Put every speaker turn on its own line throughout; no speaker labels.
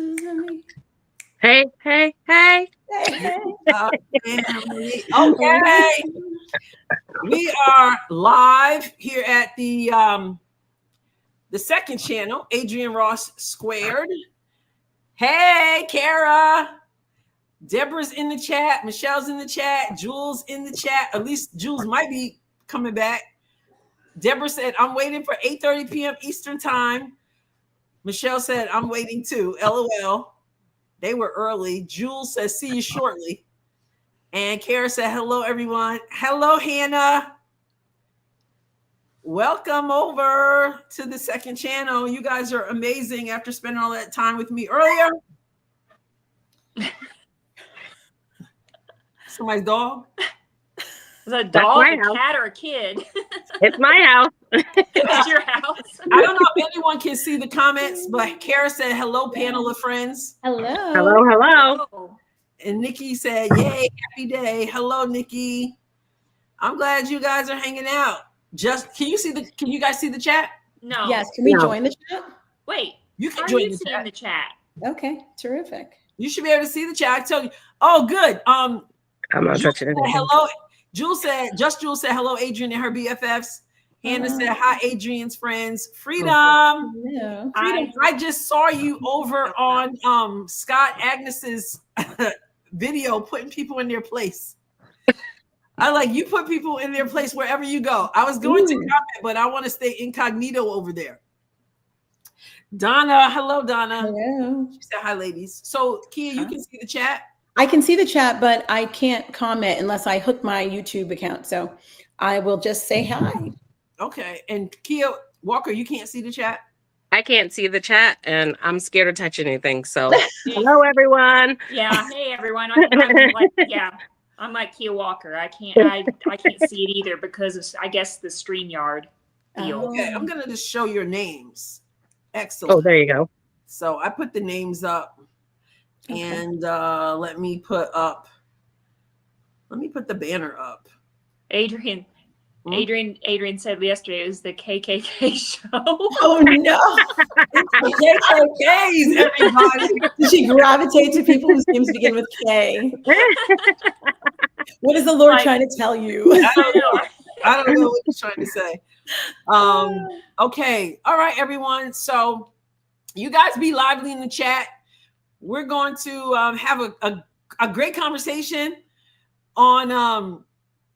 me.
Hey, hey, hey.
Family. Okay. We are live here at the second channel, Adrienne Ross Squared. Hey, Kara. Deborah's in the chat. Michelle's in the chat. Jules in the chat. At least Jules might be coming back. Deborah said, I'm waiting for 8:30 p.m. Eastern time. Michelle said, I'm waiting too. LOL. They were early. Jules says, see you shortly. And Kara said, hello, everyone. Hello, Hannah. Welcome over to the second channel. You guys are amazing after spending all that time with me earlier. Somebody's dog?
Is that a dog, a cat, or a kid?
It's my house.
It's your house.
I don't know if anyone can see the comments, but Kara said, hello, panel of friends.
Hello.
Hello, hello.
Oh.
And Nikki said, yay, happy day. Hello, Nikki. I'm glad you guys are hanging out. Can you guys see the chat?
No.
Yes. Can we join the chat?
Wait.
You can
How
join
are you
the
seeing
chat.
the chat?
Okay. Terrific.
You should be able to see the chat. I tell you. Oh, good.
I'm not touching it.
Hello. Jules said hello, Adrienne and her BFFs. Hannah said, hi, Adrienne's friends. Freedom.
Hello.
Freedom. I just saw you over on Scott Agnes's video putting people in their place. I like you put people in their place wherever you go. I was going to comment, but I want to stay incognito over there. Donna, hello, Donna.
Hello.
She said hi, ladies. So Kia, you can see the chat?
I can see the chat, but I can't comment unless I hook my YouTube account. So I will just say hi.
Okay. And Kia Walker, you can't see the chat?
I can't see the chat, and I'm scared to touch anything. So, hello, everyone.
Yeah. Hey, everyone. I'm like Kia Walker. I can't see it either because of, I guess, the StreamYard deal.
Okay. I'm gonna just show your names. Excellent.
Oh, there you go.
So I put the names up, and let me put the banner up.
Adrienne said yesterday it was the KKK show.
Oh no!
KKKs, everybody.
Did she gravitate to people whose names begin with K? What is the Lord trying to tell you?
I don't know what he's trying to say. Okay. All right, everyone. So you guys be lively in the chat. We're going to have a great conversation on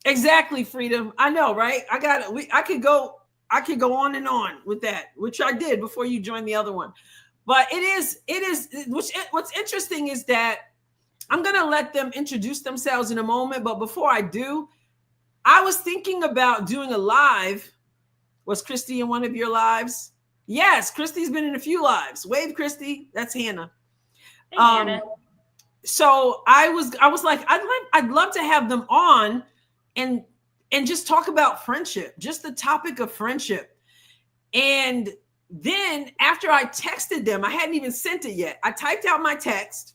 exactly freedom. I know, right? I could go on and on with that, which I did before you joined the other one. But what's interesting is that I'm going to let them introduce themselves in a moment. But before I do, I was thinking about doing a live. Was Christy in one of your lives? Yes, Christy's been in a few lives. Wave, Christy. That's Hannah.
Hey, Hannah.
So I was like, I'd love to have them on and just talk about friendship, just the topic of friendship. And then after I texted them, I hadn't even sent it yet. I typed out my text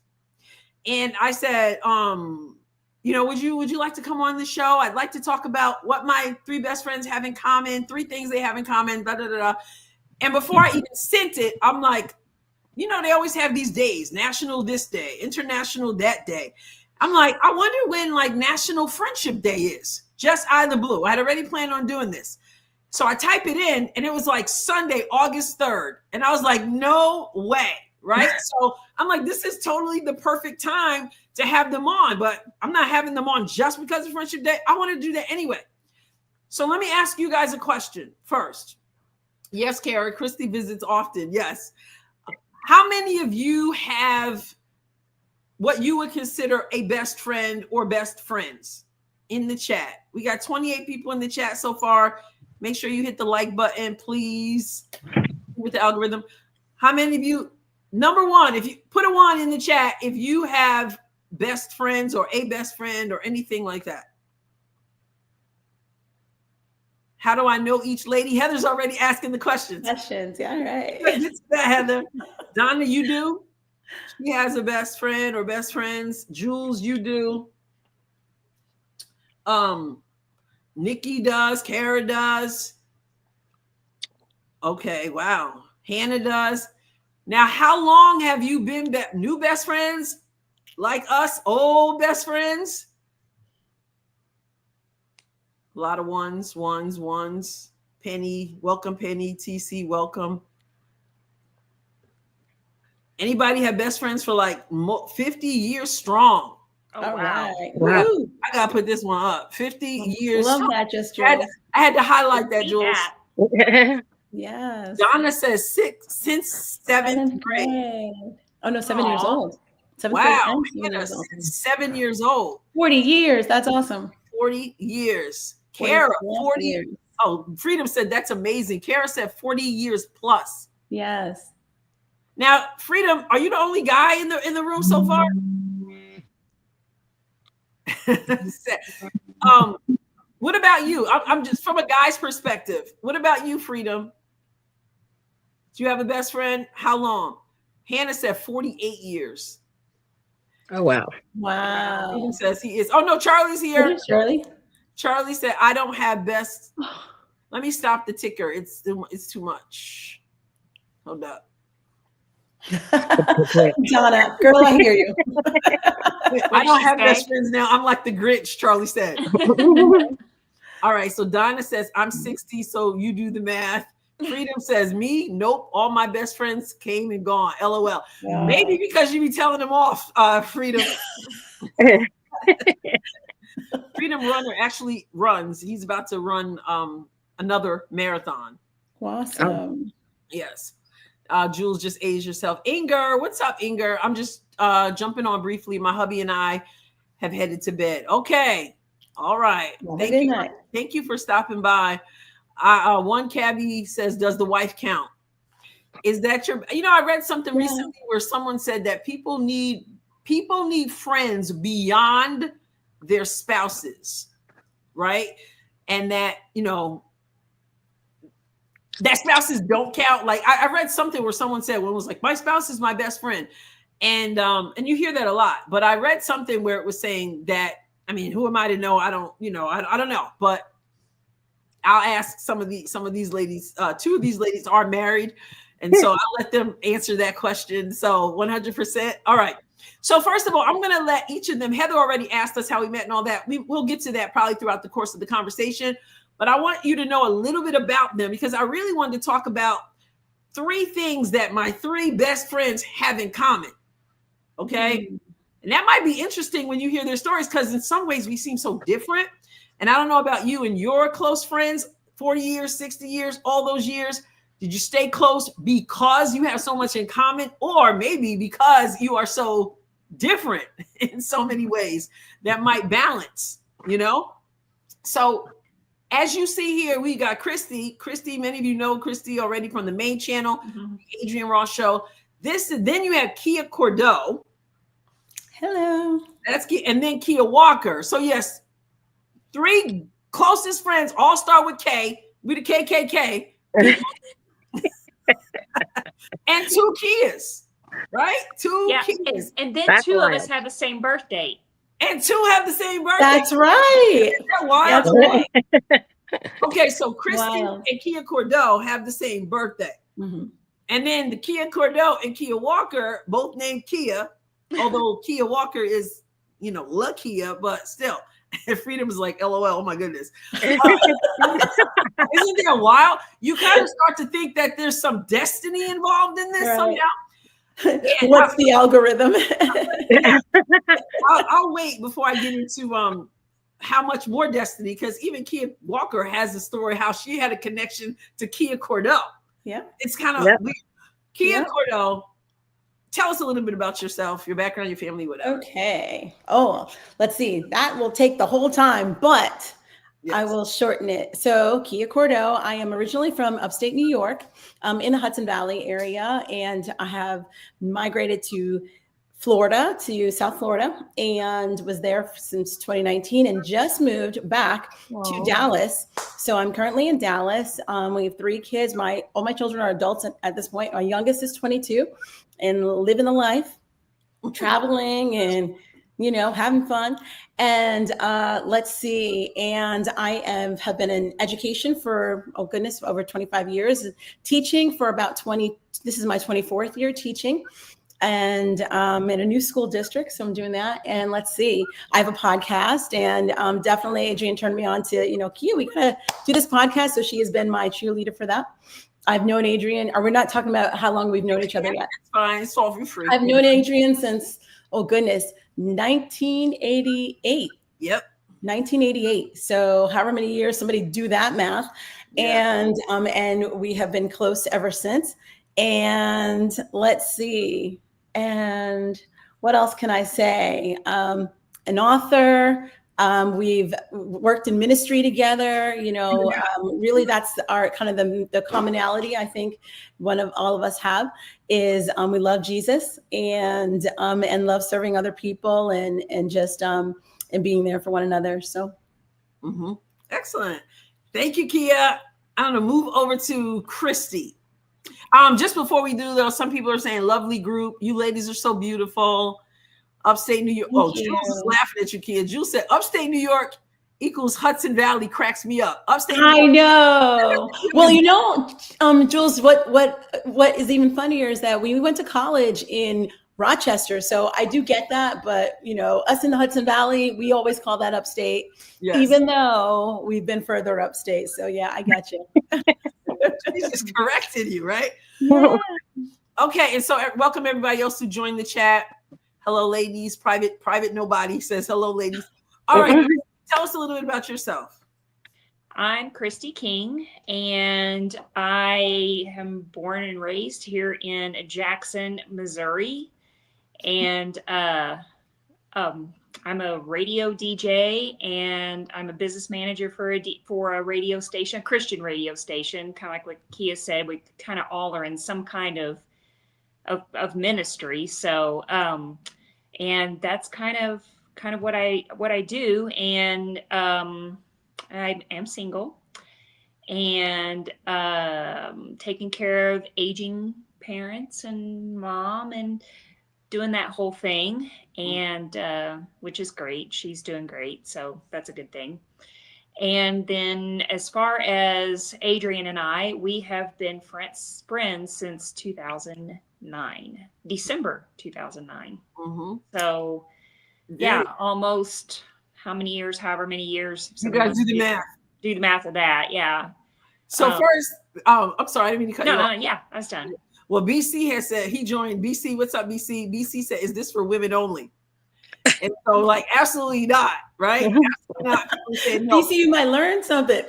and I said, would you like to come on the show? I'd like to talk about what my three best friends have in common, 3 things they have in common, blah, blah, blah, blah. And before I even sent it, I'm like, they always have these days, national this day, international that day. I'm like, I wonder when like National Friendship Day is, just out of the blue. I had already planned on doing this. So I type it in and it was like Sunday, August 3rd. And I was like, no way, right? So I'm like, this is totally the perfect time to have them on, but I'm not having them on just because of Friendship Day. I want to do that anyway. So let me ask you guys a question first. Yes, Kara, Christy visits often. Yes. How many of you have what you would consider a best friend or best friends in the chat? We got 28 people in the chat so far. Make sure you hit the like button, please, with the algorithm. How many of you, number one, if you put a 1 in the chat, if you have best friends or a best friend or anything like that. How do I know each lady? Heather's already asking the questions.
Yeah, right.
It's that, Heather. Donna, you do? She has a best friend or best friends. Jules, you do. Nikki does. Kara does. Okay, wow. Hannah does. Now, how long have you been new best friends like us, old best friends? A lot of ones. Penny, welcome. Penny, TC, welcome. Anybody have best friends for like 50 years strong?
Oh,
All
wow.
right.
Wow.
Woo.
I gotta put this one up. 50 years.
Love
strong.
that, just
I
Jules.
had to highlight that,
See
Jules.
that.
Yes.
Donna says since seventh grade.
Oh no, 7 years
Aw.
old. Seventh grade
Wow,
and
my
7 years
goodness,
old.
since 7 years old.
40 years. That's awesome.
40 years. Kara, 40
years.
Oh, Freedom said that's amazing. Kara said 40 years plus.
Yes.
Now, Freedom, are you the only guy in the room so far? What about you? I'm just from a guy's perspective. What about you, Freedom? Do you have a best friend? How long? Hannah said 48 years.
Oh, wow.
Wow.
Freedom says he is. Oh no, Charlie's here.
Shirley.
Charlie said, I don't have best. Let me stop the ticker. It's too much. Hold up.
Donna, girl, I hear you.
I don't have best friends now. I'm like the Grinch, Charlie said. All right. So Donna says, I'm 60, so you do the math. Freedom says, me? Nope. All my best friends came and gone. LOL.
Wow.
Maybe because you be telling them off, Freedom. Freedom Runner actually runs. He's about to run another marathon.
Awesome.
Yes. Jules, just age yourself. Inger, what's up, Inger? I'm just jumping on briefly. My hubby and I have headed to bed. Okay. All right. Thank you for stopping by. One cabbie says, does the wife count? Is that your, I read something recently where someone said that people need friends beyond their spouses, right? And that, that spouses don't count. Like I read something where someone said, one was like, my spouse is my best friend. And you hear that a lot, but I read something where it was saying that, who am I to know? I don't know, but I'll ask some of these ladies. Two of these ladies are married. And so I'll let them answer that question. So 100%. All right. So first of all, I'm going to let each of them, Heather already asked us how we met and all that. We'll get to that probably throughout the course of the conversation, but I want you to know a little bit about them because I really wanted to talk about 3 things that my 3 best friends have in common. Okay. Mm-hmm. And that might be interesting when you hear their stories because in some ways we seem so different. And I don't know about you and your close friends, 40 years, 60 years, all those years. Did you stay close because you have so much in common or maybe because you are so different in so many ways that might balance, So as you see here, we got Christy. Christy, many of you know Christy already from the main channel, mm-hmm. Adrienne Ross show. Then you have Kia Cordeaux.
Hello.
That's Kia, and then Kia Walker. So yes, 3 closest friends all start with K. We the KKK. And 2 Kias, right? 2 Kias.
And then that's 2 wild. Of us have the same birthday.
And 2 have the same birthday.
That's right.
Isn't that wild?
That's right.
Okay, so Christy and Kia Cordeaux have the same birthday. Mm-hmm. And then the Kia Cordeaux and Kia Walker, both named Kia, although Kia Walker is, La Kia, but still. And Freedom is like, LOL, oh my goodness. Isn't that wild? You kind of start to think that there's some destiny involved in this somehow.
What's the algorithm?
I'll wait before I get into how much more destiny, because even Kia Walker has a story how she had a connection to Kia Cordeaux.
Yeah.
It's kind of weird. Kia Cordeaux, tell us a little bit about yourself, your background, your family, whatever.
Okay. Oh, let's see. That will take the whole time, but I will shorten it. So Kia Cordeaux, I am originally from upstate New York, in the Hudson Valley area, and I have migrated to Florida, to South Florida, and was there since 2019 and just moved back to Dallas. So I'm currently in Dallas. We have 3 kids. All my children are adults at this point. My youngest is 22 and living the life, traveling and having fun. And let's see. And I have been in education for, oh goodness, over 25 years, teaching for about 20. This is my 24th year teaching, and in a new school district. So I'm doing that. And let's see, I have a podcast, and definitely Adrienne turned me on to, Kia, we gotta do this podcast. So she has been my cheerleader for that. I've known Adrienne, or we're not talking about how long we've known each other yet.
It's fine. It's all for free.
I've known Adrienne since, oh goodness, 1988.
Yep.
1988. So however many years, somebody do that math. Yeah. And we have been close ever since. And let's see. And what else can I say? An author. We've worked in ministry together, really that's our kind of the commonality, I think one of all of us have is we love Jesus and love serving other people and just and being there for one another. So
Excellent. Thank you, Kia. I'm gonna move over to Christy. Just before we do though, some people are saying lovely group. You ladies are so beautiful. Upstate New York. Oh, Jules is laughing at you, Kia. Jules said, upstate New York equals Hudson Valley cracks me up. Upstate New York.
I know. Well, Jules, what is even funnier is that we went to college in Rochester. So I do get that. But, us in the Hudson Valley, we always call that upstate, even though we've been further upstate. So, yeah, I got you.
She just corrected you, right?
Yeah.
Okay. And so welcome everybody else who joined the chat. Hello, ladies. Private nobody says hello, ladies. All right. Tell us a little bit about yourself.
I'm Christy King, and I am born and raised here in Jackson, Missouri. And I'm a radio DJ, and I'm a business manager for a radio station, a Christian radio station. Kind of like what Kia said, we kind of all are in some kind of ministry. So, and that's kind of what I do. And I am single and taking care of aging parents and mom and doing that whole thing. And which is great. She's doing great. So that's a good thing. And then as far as Adrienne and I, we have been friends since 2009, December 2009. So yeah, almost however many years.
You guys do the math.
Do the math of that, yeah.
So first, I'm sorry, I didn't mean to cut you off.
No, yeah, that's done.
Well, BC has said he joined. BC, what's up, BC? BC said, is this for women only? And so, absolutely not, right? Absolutely not. Said, no.
BC, you might learn something.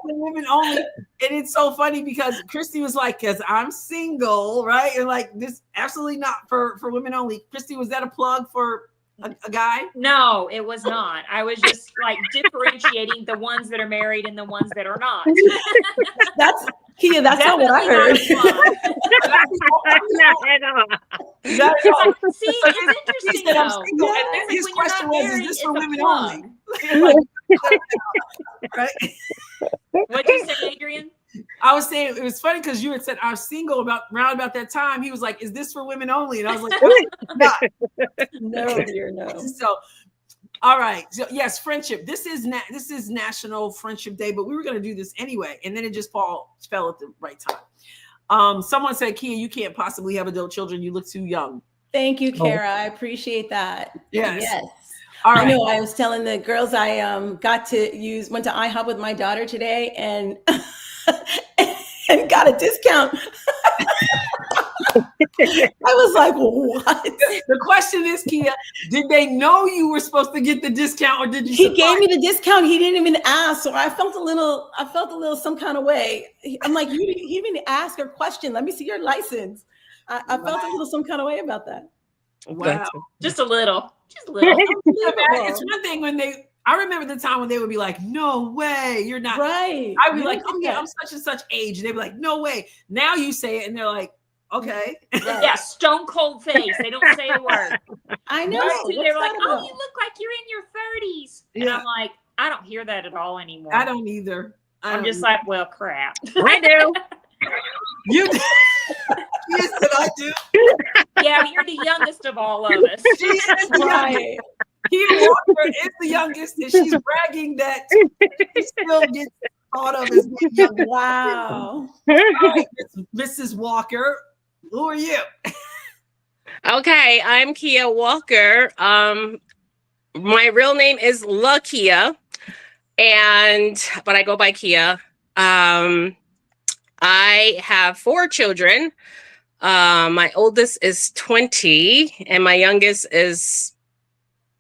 Women only. And it's so funny because Christy was like, because I'm single, right? And this absolutely not for women only. Christy, was that a plug for a guy?
No, it was not. I was just differentiating the ones that are married and the ones that are not.
That's Kia, that's not what I heard.
See, it's interesting though.
And his question was, is this for women only? Right?
What'd you say, Adrienne?
I was saying it was funny because you had said I'm single around about that time. He was like, "Is this for women only?" And I was like,
"No, dear, no."
So, all right. So yes, friendship. This is National Friendship Day, but we were going to do this anyway, and then it just fell at the right time. Someone said, "Kia, you can't possibly have adult children. You look too young."
Thank you, Kara. I appreciate that.
Yes.
All right. I know. I was telling the girls I went to IHOP with my daughter today, and got a discount. I was like, what?
The question is, Kia, did they know you were supposed to get the discount, or did you?
He gave me the discount. He didn't even ask, so I felt a little some kind of way. I'm like, you didn't even ask or question. Let me see your license. I felt a little some kind of way about that.
Wow,
just a little.
It's one thing when I remember the time when they would be like, "No way, you're not."
Right.
I'd be like, "Oh yeah, I'm such and such age," and they'd be like, "No way." Now you say it, and they're like, "Okay."
Right. Yeah, stone cold face. They don't say a word.
I know.
They're like, "Oh, you look like you're in your 30s," and I'm like, I don't hear that at all anymore.
I don't either.
I'm just like, well, crap.
I do.
You do. Yes, that I do.
Yeah, you're the youngest of all of us.
She is the youngest.
Right.
Kia Walker is the youngest, and she's bragging that she still gets thought of as being young.
Wow.
All right, Mrs. Walker, who are you?
Okay, I'm Kia Walker. My real name is La Kia, but I go by Kia. I have 4 children. My oldest is 20, and my youngest is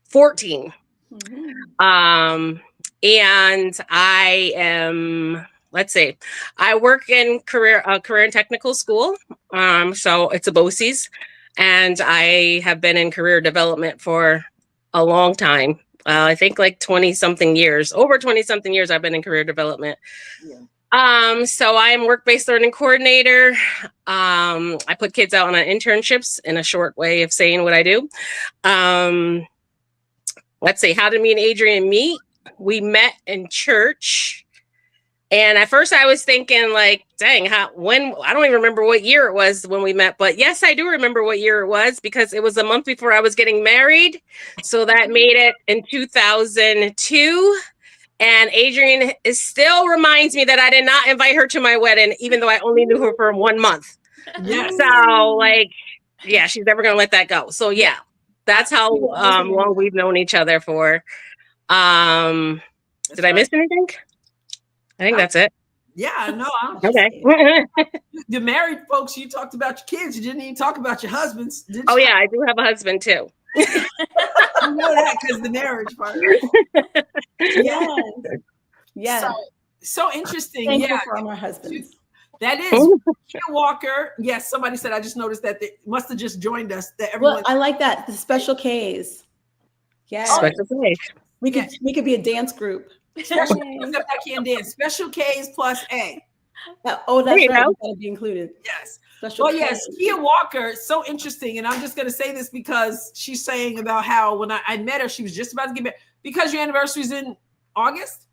14.
Mhm.
And I am, let's see, I work in career and technical school. So it's a BOCES, and I have been in career development for a long time. I think like 20 something years, over 20 something years I've been in career development.
Yeah.
So I am work-based learning coordinator. I put kids out on internships, in a short way of saying what I do. Let's see, how did me and Adrienne meet? We met in church. And at first I was thinking like, dang, I don't even remember what year it was when we met, but yes, I do remember what year it was because it was a month before I was getting married. So that made it in 2002. And Adrienne still reminds me that I did not invite her to my wedding, even though I only knew her for 1 month.
Yes.
So like, yeah, she's never going to let that go. So yeah, that's how long we've known each other for. Did I miss anything? I think that's it.
Yeah, no.
Okay.
The married folks, you talked about your kids. You didn't even talk about your husbands. Did
Oh
you?
yeah, I do have a husband too.
You know that because the marriage part.
Yes. Yes.
So interesting.
Thankful
Yeah,
for our husbands.
that is Kia Walker. Yes, somebody said I just noticed that they must have just joined us. That everyone.
Well, I like that. The special Ks. Yeah.
Special place.
We could be a dance group.
Special Ks, except I can't dance. Special Ks plus A.
Oh,
There
that's
you
right.
go.
Gotta be included.
Yes.
Special
Well,
K.
yes, Kia Walker, so interesting. And I'm just going to say this because she's saying about how when I met her, she was just about to get married. Because your anniversary is in August?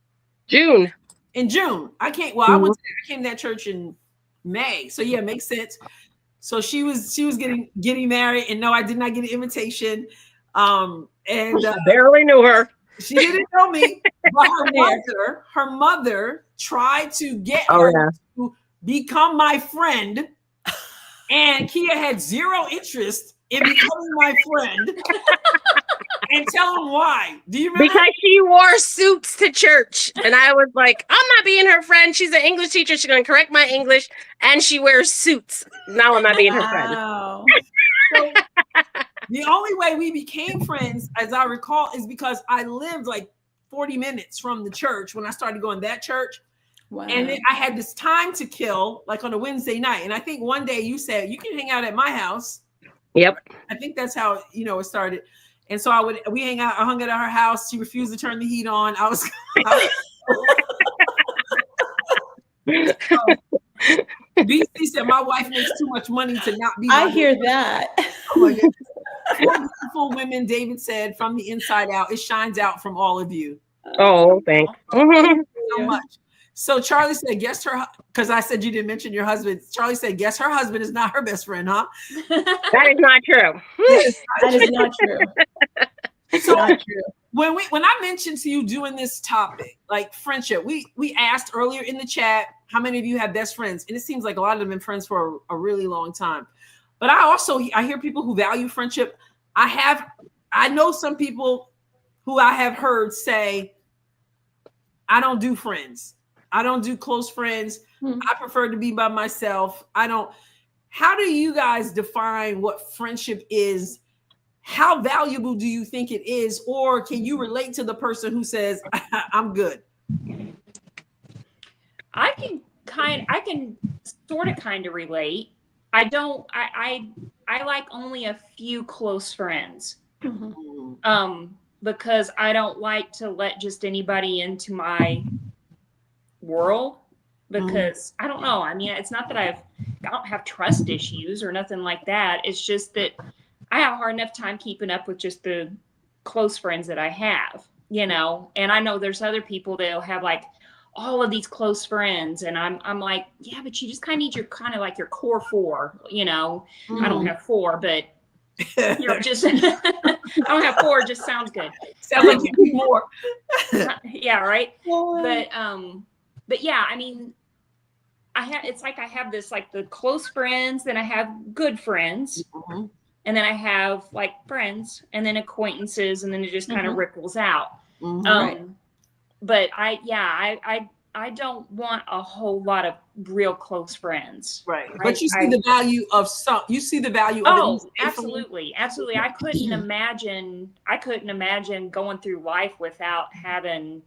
June.
In June. I came to that church in May. So yeah, it makes sense. So she was getting married, and no, I did not get an invitation.
Barely knew her.
She didn't know me, but her mother tried to get her to become my friend, and Kia had zero interest in becoming my friend. And tell them why. Do you remember?
Because she wore suits to church, and I was like, I'm not being her friend. She's an English teacher. She's going to correct my English, and she wears suits. Now I'm not being her friend.
Wow.
So, the only way we became friends, as I recall, is because I lived like 40 minutes from the church when I started going to that church.
Wow.
And then I had this time to kill, like on a Wednesday night. And I think one day you said, you can hang out at my house.
Yep.
I think that's how, it started. And so I hung out at her house. She refused to turn the heat on. BC said, my wife makes too much money to not be.
I hear that.
Oh my goodness. Beautiful women, David said, from the inside out. It shines out from all of you.
Oh, thanks.
So much. So Charlie said, guess because I said you didn't mention your husband. Charlie said, guess her husband is not her best friend, huh?
That is not true.
That is not true.
So
Not true.
when I mentioned to you doing this topic, like friendship, we asked earlier in the chat, how many of you have best friends? And it seems like a lot of them have been friends for a really long time. But I hear people who value friendship. I know some people who I have heard say, I don't do friends. I don't do close friends. I prefer to be by myself. How do you guys define what friendship is? How valuable do you think it is? Or can you relate to the person who says, I'm good?
I can sort of kind of relate. I like only a few close friends. Because I don't like to let just anybody into my world, because I don't know. I mean, it's not that I don't have trust issues or nothing like that. It's just that I have a hard enough time keeping up with just the close friends that I have, and I know there's other people that'll have like all of these close friends, and I'm like, yeah, but you just kind of need your core 4, I don't have 4, but You know, just I don't have 4. Just sounds good.
Sounds like you need more.
Yeah, right. But yeah, I mean, it's like I have this like the close friends, then I have good friends,
Mhm.
and then I have like friends, and then acquaintances, and then it just kind of ripples out.
Mhm.
But I don't want a whole lot of real close friends.
Right. But you see the value of some. You see the value of
Oh,
it.
absolutely. Absolutely. I couldn't imagine going through life without having,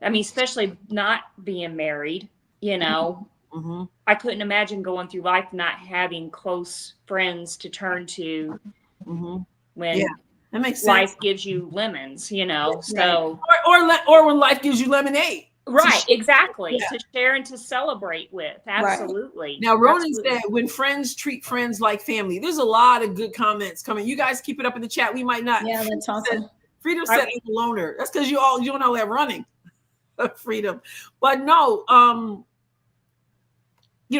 I mean, especially not being married, you know.
Mhm.
I couldn't imagine going through life not having close friends to turn to
Mhm.
when
Yeah, that makes sense.
life gives you lemons, you know. So
or when life gives you lemonade.
right, exactly.
Yeah.
To share and to celebrate with. Absolutely.
Now, Ronan
Absolutely.
said, when friends treat friends like family. There's a lot of good comments coming. You guys keep it up in the chat. We might not.
Yeah, that's awesome.
Freedom said, I'm a loner. That's because you don't all have running. Freedom. But no,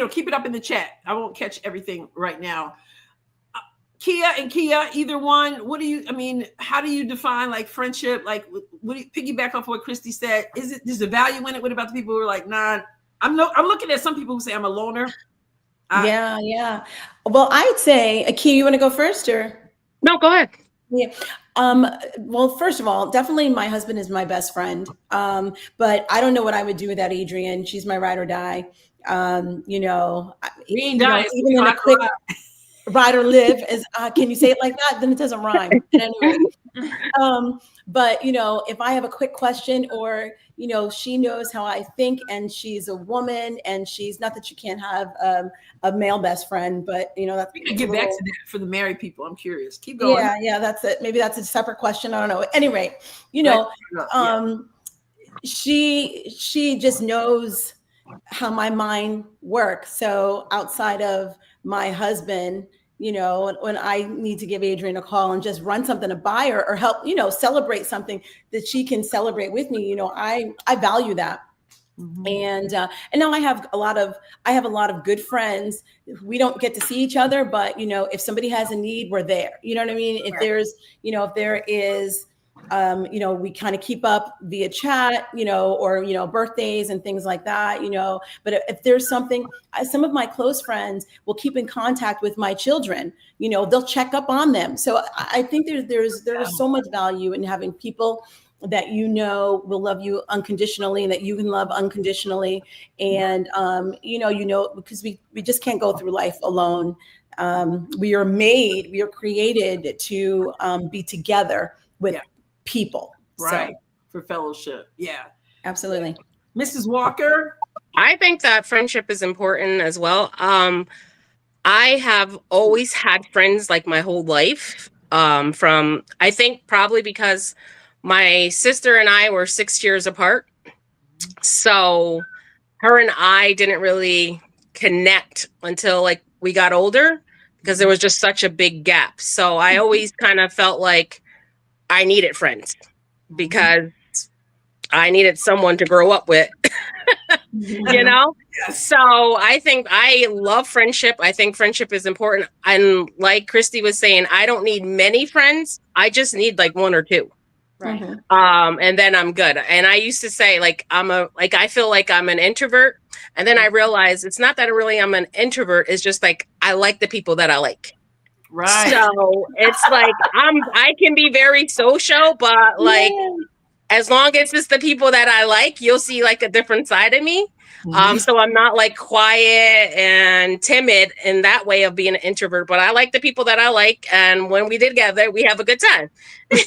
keep it up in the chat. I won't catch everything right now. Kia, either one. How do you define like friendship? Like, what do you piggyback off what Christy said? There's a value in it? What about the people who are like, nah, I'm looking at some people who say I'm a loner.
Yeah. Well, I'd say, Kia, you want to go first or?
No, go ahead.
Yeah. Well, first of all, definitely my husband is my best friend. But I don't know what I would do without Adrienne. She's my ride or die.
We ain't dying.
Even in a quick ride or live, as can you say it like that? Then it doesn't rhyme. At any rate. But if I have a quick question, or she knows how I think, and she's a woman, and she's not that you can't have a male best friend, but that's
we can get back to that for the married people. I'm curious. Keep going.
Yeah, that's it. Maybe that's a separate question. I don't know. At any rate, she just knows how my mind works. So outside of my husband, when I need to give Adrienne a call and just run something by her or help, celebrate something that she can celebrate with me, I value that. Mm-hmm. And now I have a lot of good friends. We don't get to see each other, but if somebody has a need, we're there. You know what I mean? If there's, if there is, we kind of keep up via chat, or, birthdays and things like that, but if there's something, some of my close friends will keep in contact with my children, they'll check up on them. So I think there's so much value in having people that will love you unconditionally and that you can love unconditionally. And, because we just can't go through life alone. We are created to be together with people.
Right.
So,
for fellowship. Yeah.
Absolutely.
Mrs. Walker?
I think that friendship is important as well. I have always had friends like my whole life. I think probably because my sister and I were 6 years apart. So her and I didn't really connect until like we got older, because there was just such a big gap. So I always kind of felt like I needed friends because I needed someone to grow up with, So I think I love friendship. I think friendship is important. And like Christy was saying, I don't need many friends. I just need like one or two.
Right.
And then I'm good. And I used to say I feel like I'm an introvert. And then I realized it's not that I'm an introvert. It's just like, I like the people that I like.
Right.
So it's like, I can be very social, but like, as long as it's the people that I like, you'll see like a different side of me. So I'm not like quiet and timid in that way of being an introvert, but I like the people that I like. And when we did together, we have a good time.
I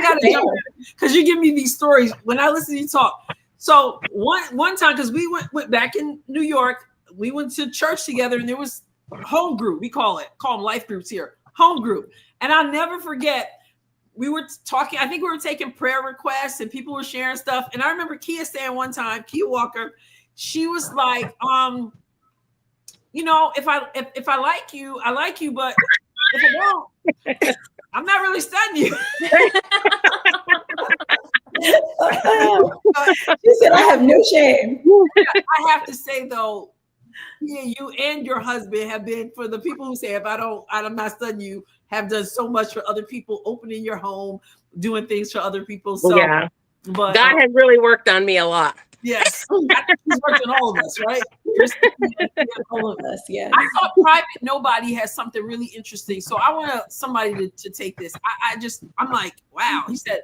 got to jump in because you give me these stories when I listen to you talk. So one time, because we went back in New York, we went to church together, and there was home group. We call them life groups here, home group. And I'll never forget, we were talking, I think we were taking prayer requests and people were sharing stuff. And I remember Kia saying one time, Kia Walker, she was like, if I like you, I like you, but if I don't, I'm not really studying you.
She said, I have no shame.
I have to say though, Yeah, you and your husband have been, for the people who say, if I'm not studying you, have done so much for other people, opening your home, doing things for other people. So,
Yeah.
but
God has really worked on me a lot.
yes, I think he's worked on all of us, right?
All of us, yes.
I thought Private Nobody has something really interesting. So I want somebody to take this. I'm like, wow. He said,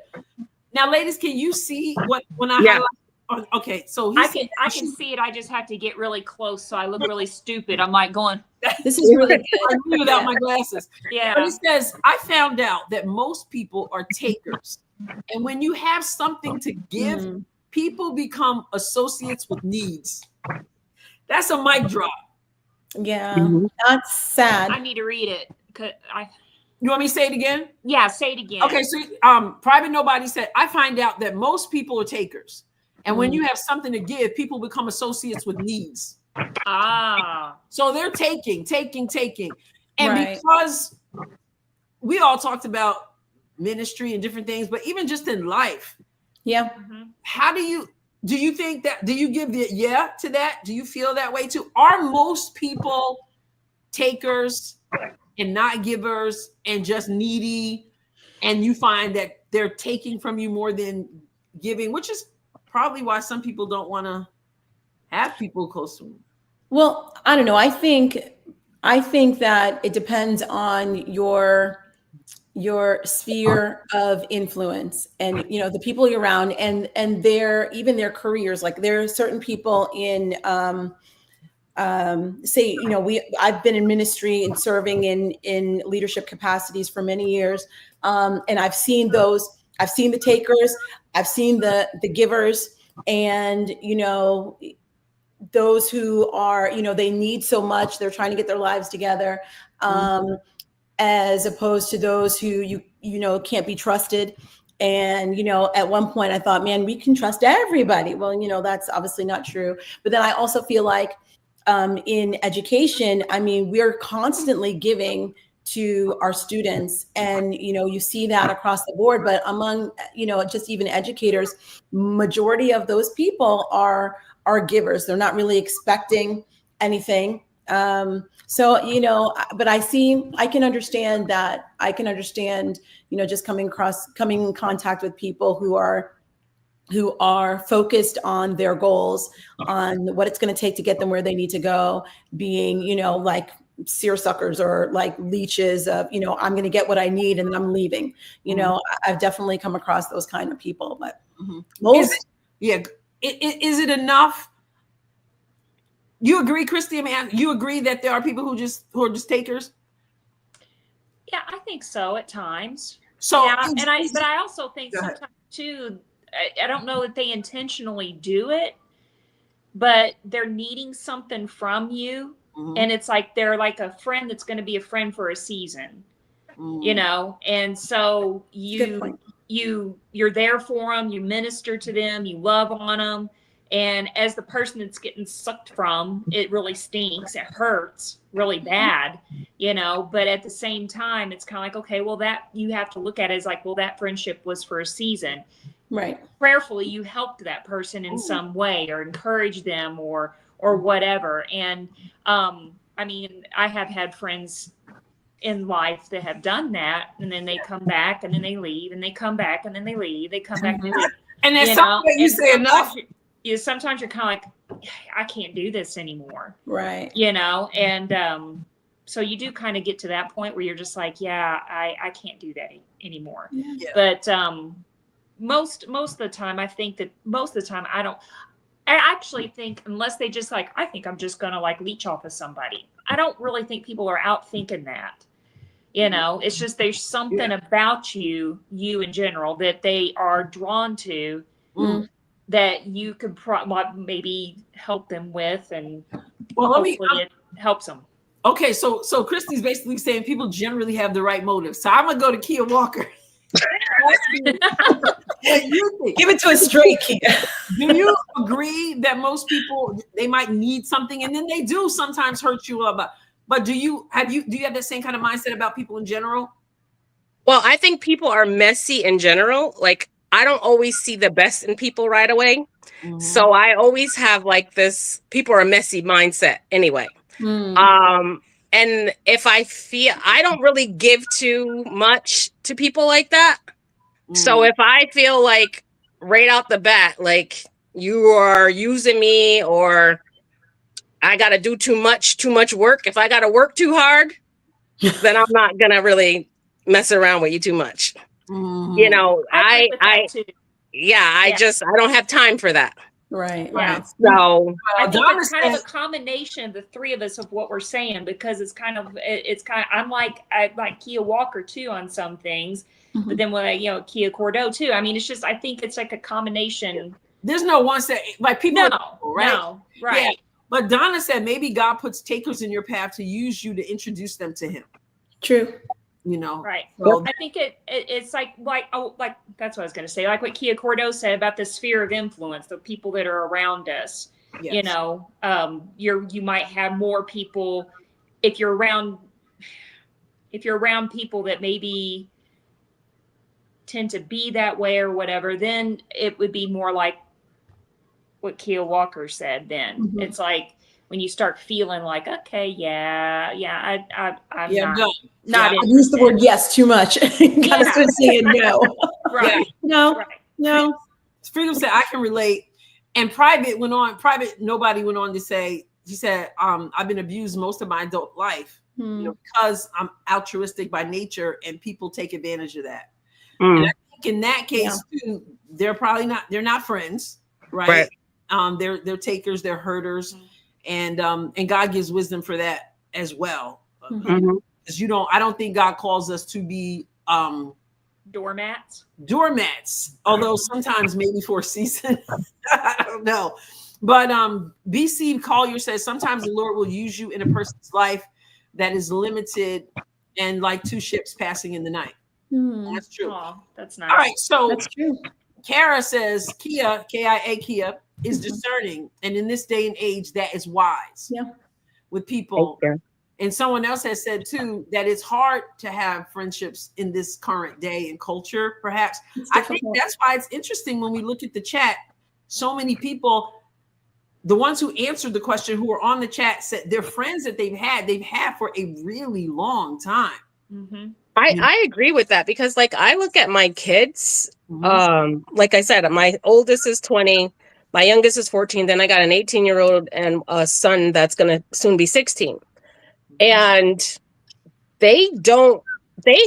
now, ladies, can you see when I highlight? Okay, so
I can see it. I just have to get really close, so I look really stupid. I'm like going.
This is really good.
I read without my glasses.
Yeah.
But he says, I found out that most people are takers, and when you have something to give, people become associates with needs. That's a mic drop.
Yeah, that's sad.
I need to read it.
You want me to say it again?
Yeah, say it again.
Okay, so Private Nobody said, I find out that most people are takers. And when you have something to give, people become associates with needs. So they're taking. And because we all talked about ministry and different things, but even just in life.
Yeah.
How do you think that, do you give the to that? Do you feel that way too? Are most people takers and not givers and just needy? And you find that they're taking from you more than giving, which is probably why some people don't want to have people close to them.
Well, I don't know. I think that it depends on your sphere of influence and, the people you're around and even their careers. Like there are certain people in, say, I've been in ministry and serving in leadership capacities for many years. And I've seen the takers, I've seen the givers, and, those who are, they need so much, they're trying to get their lives together, as opposed to those who can't be trusted. And, at one point I thought, man, we can trust everybody. Well, that's obviously not true. But then I also feel like in education, we're constantly giving to our students, and you see that across the board. But among just even educators, majority of those people are givers. They're not really expecting anything. So but I can understand that. I can understand just coming in contact with people who are focused on their goals, on what it's going to take to get them where they need to go, being like seersuckers or like leeches of, I'm going to get what I need and I'm leaving. I've definitely come across those kind of people, but
is it enough? You agree, Christy? You agree that there are people who are just takers?
Yeah, I think so at times.
So,
yeah, but I also think sometimes too, I don't know that they intentionally do it, but they're needing something from you. And it's like they're like a friend that's going to be a friend for a season, and so you're there for them, you minister to them, you love on them, and as the person that's getting sucked from, it really stinks, it hurts really bad, but at the same time it's kind of like, okay, well, that you have to look at it as like, well, that friendship was for a season,
right?
Prayerfully you helped that person in some way or encouraged them or whatever. And I have had friends in life that have done that, and then they come back and then they leave, and they come back and then they leave, they come back and they leave.
And that's something you say enough.
Sometimes you're kind of like, I can't do this anymore,
right?
And so you do kind of get to that point where you're just like, I can't do that anymore.
Yeah.
But most of the time, I think that most of the time I actually think, unless they just like, I think I'm just going to like leech off of somebody. I don't really think people are out thinking that, it's just, there's something about you in general that they are drawn to that you could maybe help them with. And it helps them.
Okay. So Christy's basically saying people generally have the right motive. So I'm going to go to Kia Walker. What you think?
Give it to us straight, Kia.
Do you agree that most people, they might need something and then they do sometimes hurt you but do you have that same kind of mindset about people in general?
Well, I think people are messy in general. Like I don't always see the best in people right away. So I always have like this, people are a messy mindset anyway. And if I feel, I don't really give too much to people like that. So if I feel like right out the bat, like you are using me or I got to do too much work. If I got to work too hard, then I'm not going to really mess around with you too much. You know, I don't have time for that.
Right.
Yeah.
Right.
So
I think it's kind of a combination, the three of us, of what we're saying, because it's kind of I like Kia Walker too on some things, but then when Kia Cordeaux too. I mean, it's just, I think it's like a combination.
There's no one set, like people, right?
No, right.
Yeah. But Donna said maybe God puts takers in your path to use you to introduce them to him.
True.
You know,
right.
So,
I think it's like that's what I was going to say. Like what Kia Cordeaux said about the sphere of influence, the people that are around us.
yes.
You know, you might have more people if you're around people that maybe tend to be that way or whatever. Then it would be more like what Kia Walker said. Then it's like, when you start feeling like, okay, I'm not
I use the word yes too much. Gotta start saying no.
right.
No.
Right.
No.
Freedom said, I can relate. And private, nobody went on to say, she said, I've been abused most of my adult life, because I'm altruistic by nature and people take advantage of that. And I think in that case too, they're not friends, right? They're takers, they're herders. And God gives wisdom for that as well. Because I don't think God calls us to be
doormats.
Although sometimes maybe for a season, I don't know. But BC Collier says sometimes the Lord will use you in a person's life that is limited and like two ships passing in the night. That's true.
Oh, that's nice.
All right, so
That's true.
Kara says Kia, Kia, Kia is discerning, and in this day and age, that is wise.
Yeah.
With people. And someone else has said too that it's hard to have friendships in this current day and culture. Perhaps I think that's why it's interesting when we look at the chat. So many people, the ones who answered the question, who were on the chat, said they're friends that they've had for a really long time.
I agree with that, because like I look at my kids, like I said, my oldest is 20, my youngest is 14, then I got an 18-year-old and a son that's going to soon be 16. And they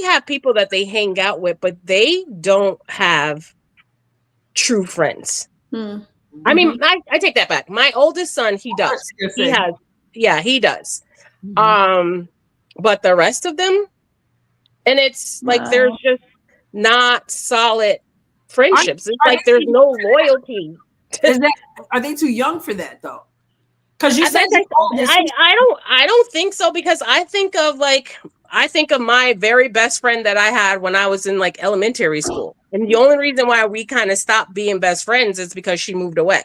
have people that they hang out with, but they don't have true friends. I mean, I take that back. My oldest son, he does. He does. But the rest of them, and it's like there's just not solid friendships. It's like there's no loyalty.
Are they too young for that though? Because you said
I don't think so, because I think of my very best friend that I had when I was in like elementary school. And the only reason why we kind of stopped being best friends is because she moved away.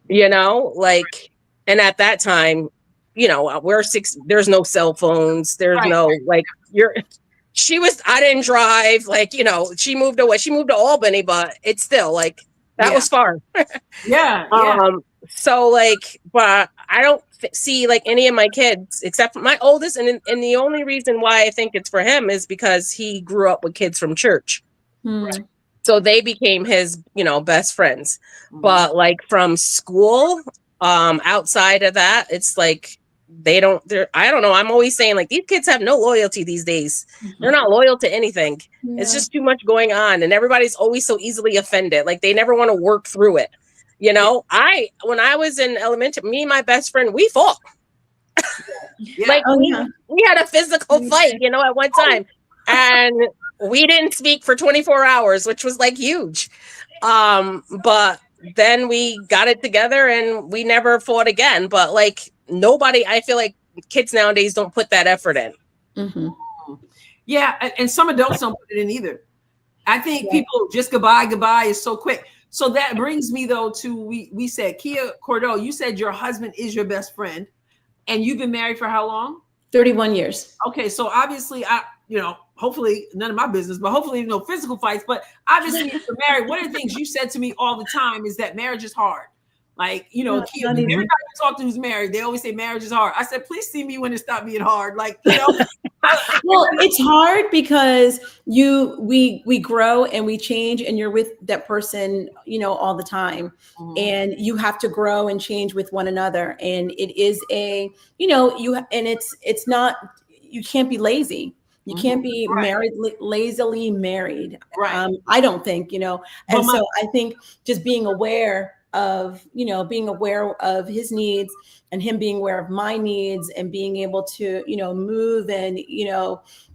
You know, like, and at that time, there's no cell phones. There's no like I didn't drive, like, she moved away. She moved to Albany, but it's still like that was far. So like, but I don't see like any of my kids except for my oldest. And the only reason why I think it's for him is because he grew up with kids from church. So they became his, best friends. But like from school, outside of that, it's like, I don't know. I'm always saying like these kids have no loyalty these days. They're not loyal to anything. It's just too much going on. And everybody's always so easily offended. Like they never want to work through it. When I was in elementary, me and my best friend, we fought. We had a physical fight, at one time. And we didn't speak for 24 hours, which was like huge. But then we got it together and we never fought again. But like nobody, I feel like kids nowadays don't put that effort in.
Yeah. And some adults don't put it in either. I think people just goodbye is so quick. So that brings me though to, we said, Kia Cordeaux, you said your husband is your best friend and you've been married for how long?
31 years.
Okay. So obviously hopefully none of my business, but hopefully no physical fights. But obviously, if you're married, one of the things you said to me all the time is that marriage is hard. Like, everybody you talk to who's married, they always say marriage is hard. I said, please see me when it stopped being hard. Like,
well, it's hard because we grow and we change, and you're with that person, all the time. Mm-hmm. And you have to grow and change with one another. And it is it's not, you can't be lazy. You can't be married, lazily married.
Right.
I don't think, so I think just being aware of his needs and him being aware of my needs and being able to, move and,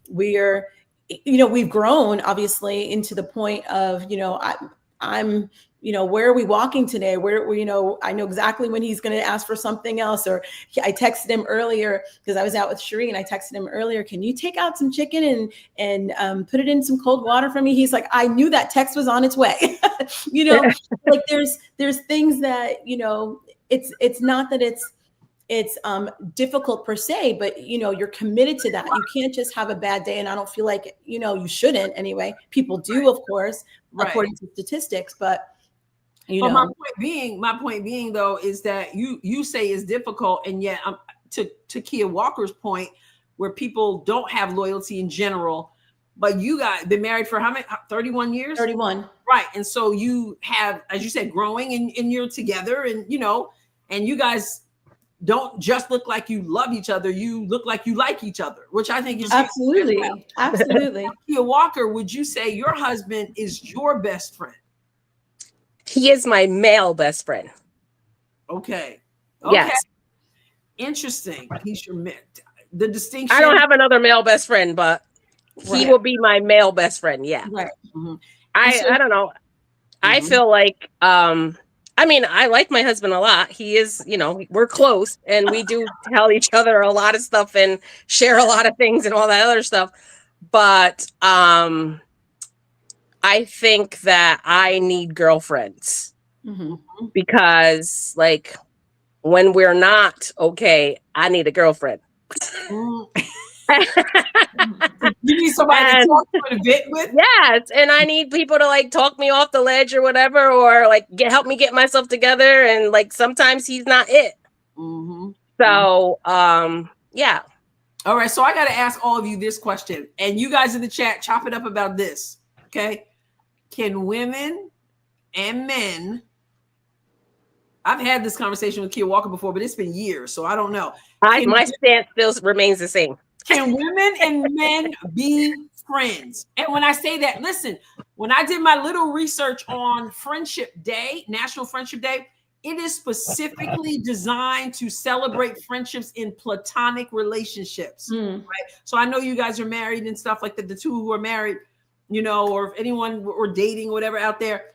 we've grown obviously into the point of, I'm where are we walking today? Where, I know exactly when he's going to ask for something else. Or I texted him earlier because I was out with Cherie and I texted him earlier, can you take out some chicken and put it in some cold water for me? He's like, I knew that text was on its way. Like there's things that, it's not that it's difficult per se, but you're committed to that. You can't just have a bad day. And I don't feel like, you shouldn't anyway. People do, of course, according to statistics, but
my point being though, is that you say it's difficult. And yet to Kia Walker's point, where people don't have loyalty in general, but you guys been married for how many, 31 years?
31.
Right. And so you have, as you said, growing and you're together and, and you guys don't just look like you love each other. You look like you like each other, which I think is
absolutely. Absolutely.
Kia Walker, would you say your husband is your best friend?
He is my male best friend.
Okay.
Yes.
Interesting. He's your the distinction.
I don't have another male best friend, but he will be my male best friend. Yeah.
Right. Mm-hmm.
I don't know. I feel like I like my husband a lot. He is, we're close and we do tell each other a lot of stuff and share a lot of things and all that other stuff. But I think that I need girlfriends because like when we're not okay, I need a girlfriend.
You need somebody to talk to a bit with?
Yes. And I need people to like talk me off the ledge or whatever, or like help me get myself together. And like sometimes he's not it. Mm-hmm. So yeah.
All right. So I got to ask all of you this question, and you guys in the chat, chop it up about this. Okay. Can women and men, I've had this conversation with Kia Walker before, but it's been years, so I don't know.
My stance still remains the same.
Can women and men be friends? And when I say that, listen, when I did my little research on Friendship Day, National Friendship Day, it is specifically designed to celebrate friendships in platonic relationships. Right? So I know you guys are married and stuff like that, the two who are married, or if anyone or dating, whatever out there,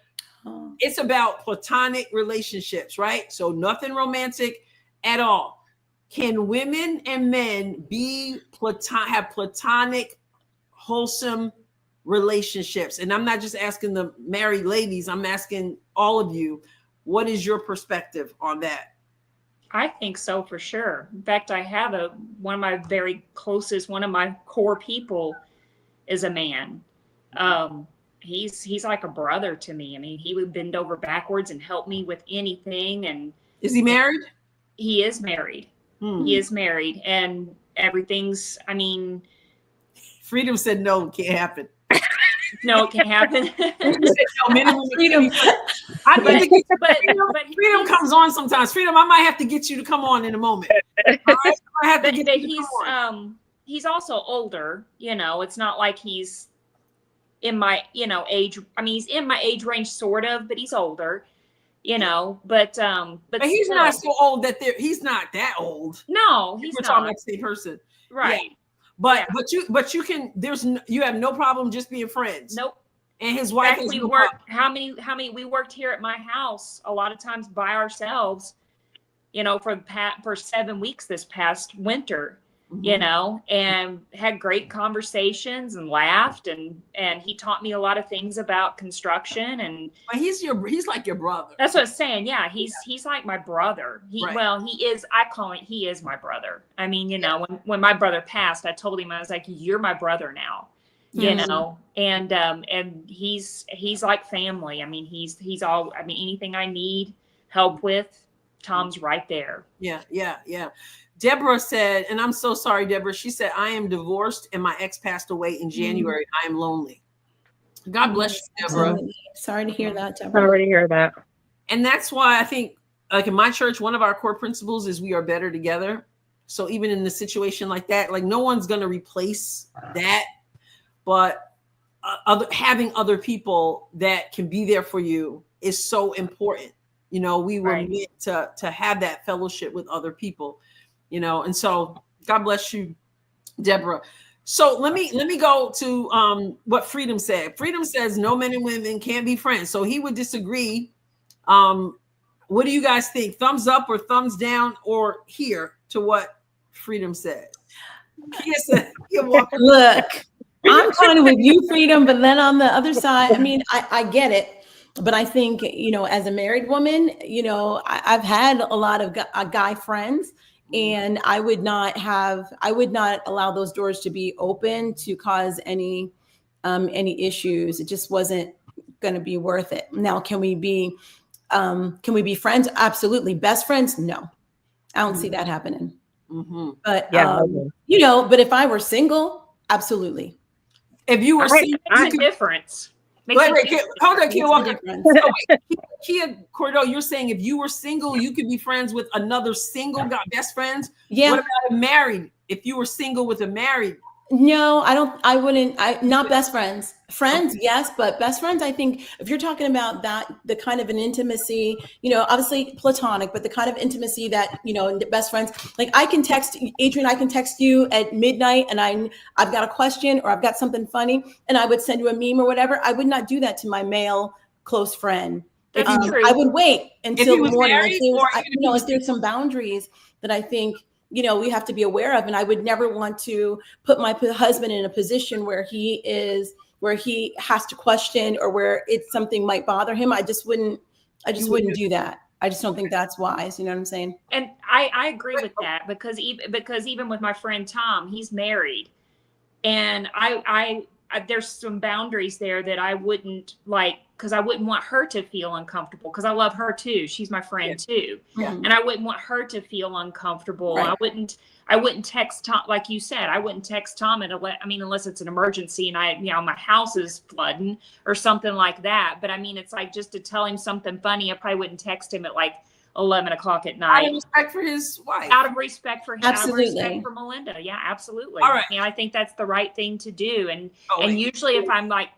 it's about platonic relationships, right? So nothing romantic at all. Can women and men have platonic, wholesome relationships? And I'm not just asking the married ladies, I'm asking all of you, what is your perspective on that?
I think so for sure. In fact, I have one of my very closest, one of my core people is a man. He's like a brother to me. I mean, he would bend over backwards and help me with anything. And
is he married?
He is married. He is married, and everything's,
Freedom said no, it can't happen.
No, it can't happen.
Freedom. Freedom comes on sometimes. Freedom, I might have to get you to come on in a moment.
He's also older, it's not like he's in my, age. He's in my age range sort of, but he's older. But
he's still not so old that he's not that old.
No, he's
We're
not.
talking about the same person,
right?
Yeah. But you can. You have no problem just being friends.
Nope.
And his wife.
We worked. How many? We worked here at my house a lot of times by ourselves. For 7 weeks this past winter, you know, and had great conversations and laughed, and he taught me a lot of things about construction. And
but he's like your brother.
That's what I was saying. Yeah, he's like my brother.
Right.
He is. I call it. He is my brother. I mean, you know, when my brother passed, I told him, I was like, "You're my brother now," you know. And he's like family. I mean, he's all. I mean, anything I need help with, Tom's right there.
Yeah. Deborah said, and I'm so sorry, Deborah. She said, I am divorced and my ex passed away in January. I am lonely. God bless you, Deborah.
Sorry to hear that, Deborah.
Sorry to hear that.
And that's why I think, like in my church, one of our core principles is we are better together. So even in a situation like that, like no one's going to replace that, but having other people that can be there for you is so important. You know, we were meant to have that fellowship with other people, you know, and so God bless you, Deborah. So let me go to what Freedom said. Freedom says no men and women can't be friends. So he would disagree. What do you guys think? Thumbs up or thumbs down or here to what Freedom said?
Look, I'm kind of with you, Freedom, but then on the other side, I mean, I get it. But I think, you know, as a married woman, you know, I've had a lot of guy friends, and I would not allow those doors to be open to cause any issues. It just wasn't going to be worth it. Now, can we be friends? Absolutely. Best friends? No, I don't see that happening. But, you know, but if I were single, absolutely.
If you were single,
there's a difference.
Wait, hold on, Kia Walker. Kia Cordell, you're saying if you were single, you could be friends with another single guy, best friends?
Yeah.
What about a married? If you were single with a married?
No, I wouldn't, not best friends. Friends, yes, but best friends, I think if you're talking about that, the kind of an intimacy, you know, obviously platonic, but the kind of intimacy that, you know, best friends, like I can text Adrienne, I can text you at midnight and I've got a question or I've got something funny and I would send you a meme or whatever. I would not do that to my male close friend.
That's true.
I would wait until the morning.
If
there's some boundaries that I think, you know, we have to be aware of. And I would never want to put my husband in a position where he has to question or where it's something might bother him. I just wouldn't do that. I just don't think that's wise. You know what I'm saying?
And I agree with that because even with my friend Tom, he's married, and I there's some boundaries there that I wouldn't like, because I wouldn't want her to feel uncomfortable, because I love her too. She's my friend too.
Yeah.
And I wouldn't want her to feel uncomfortable.
Right.
I wouldn't text Tom, like you said, I wouldn't text Tom unless it's an emergency and my house is flooding or something like that. But I mean, it's like just to tell him something funny, I probably wouldn't text him at like 11 o'clock at night.
Out of respect for his wife.
Out of respect for him.
Absolutely.
Out of respect for Melinda. Yeah, absolutely.
All right.
I mean, I think that's the right thing to do. And usually if I'm like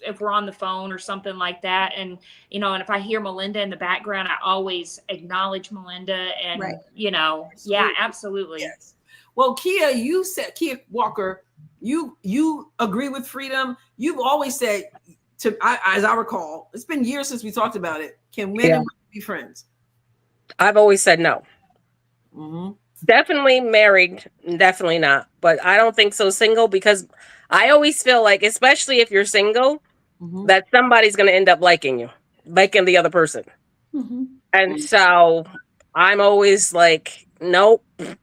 if we're on the phone or something like that, and you know, and if I hear Melinda in the background, I always acknowledge Melinda, and you know, yeah, absolutely.
Yes. Well, Kia Walker, you agree with Freedom. You've always said as I recall, it's been years since we talked about it. Can men and women be friends?
I've always said no. Definitely married, definitely not. But I don't think so single, because I always feel like, especially if you're single, that somebody's going to end up liking you, liking the other person. And so I'm always like, nope.
Yeah,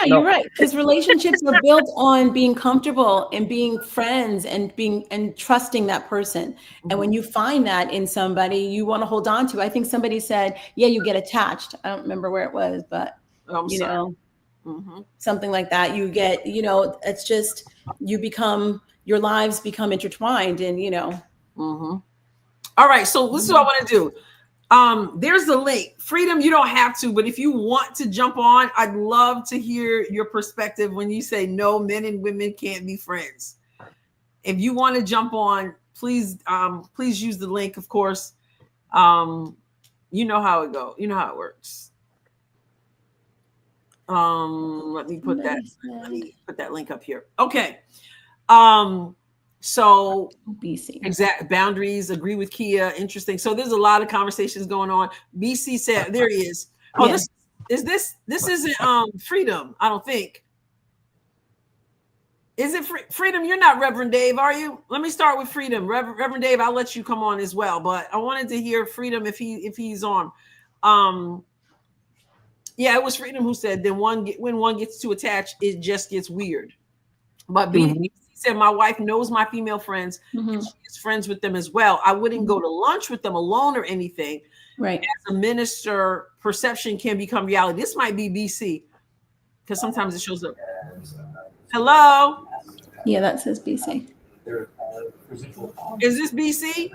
you're right. Because relationships are built on being comfortable and being friends and trusting that person. And when you find that in somebody, you want to hold on to. I think somebody said, yeah, you get attached. I don't remember where it was, but know, something like that. You get, you know, it's just, your lives become intertwined, and you know.
All right. So this is what I want to do. There's the link. Freedom, you don't have to, but if you want to jump on, I'd love to hear your perspective when you say no, men and women can't be friends. If you want to jump on, please use the link, of course. You know how it goes. You know how it works. Let me put that link up here. Okay. So
BC,
exact boundaries, agree with Kia. Interesting. So there's a lot of conversations going on. BC said, there he is. Oh, this isn't Freedom, I don't think. Is it Freedom? You're not Reverend Dave, are you? Let me start with Freedom. Reverend Dave, I'll let you come on as well, but I wanted to hear Freedom if he's on. Yeah, it was Freedom who said then when one gets too attached, it just gets weird. But he said my wife knows my female friends and she is friends with them as well. I wouldn't go to lunch with them alone or anything.
Right.
As a minister, perception can become reality. This might be BC because sometimes it shows up. Hello?
Yeah, that says BC.
Is this BC?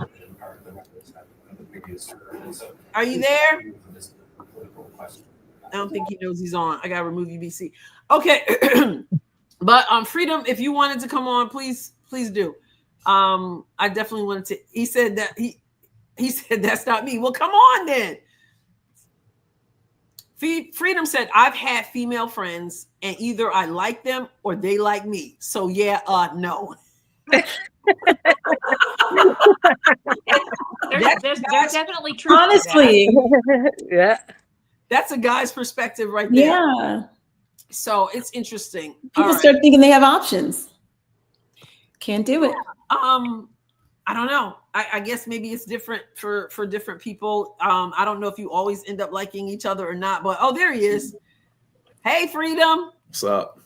Are you there? I don't think he knows he's on. I gotta remove you, BC. Okay. But Freedom, if you wanted to come on, please do. I definitely wanted to. He said that he said that's not me. Well, come on then. Freedom said, I've had female friends and either I like them or they like me. So yeah, no.
There's definitely truth.
Honestly.
Yeah.
That's a guy's perspective right there.
Yeah.
So it's interesting.
People start thinking they have options. Can't do it.
I don't know. I guess maybe it's different for different people. I don't know if you always end up liking each other or not, but oh, there he is. Hey, Freedom.
What's up?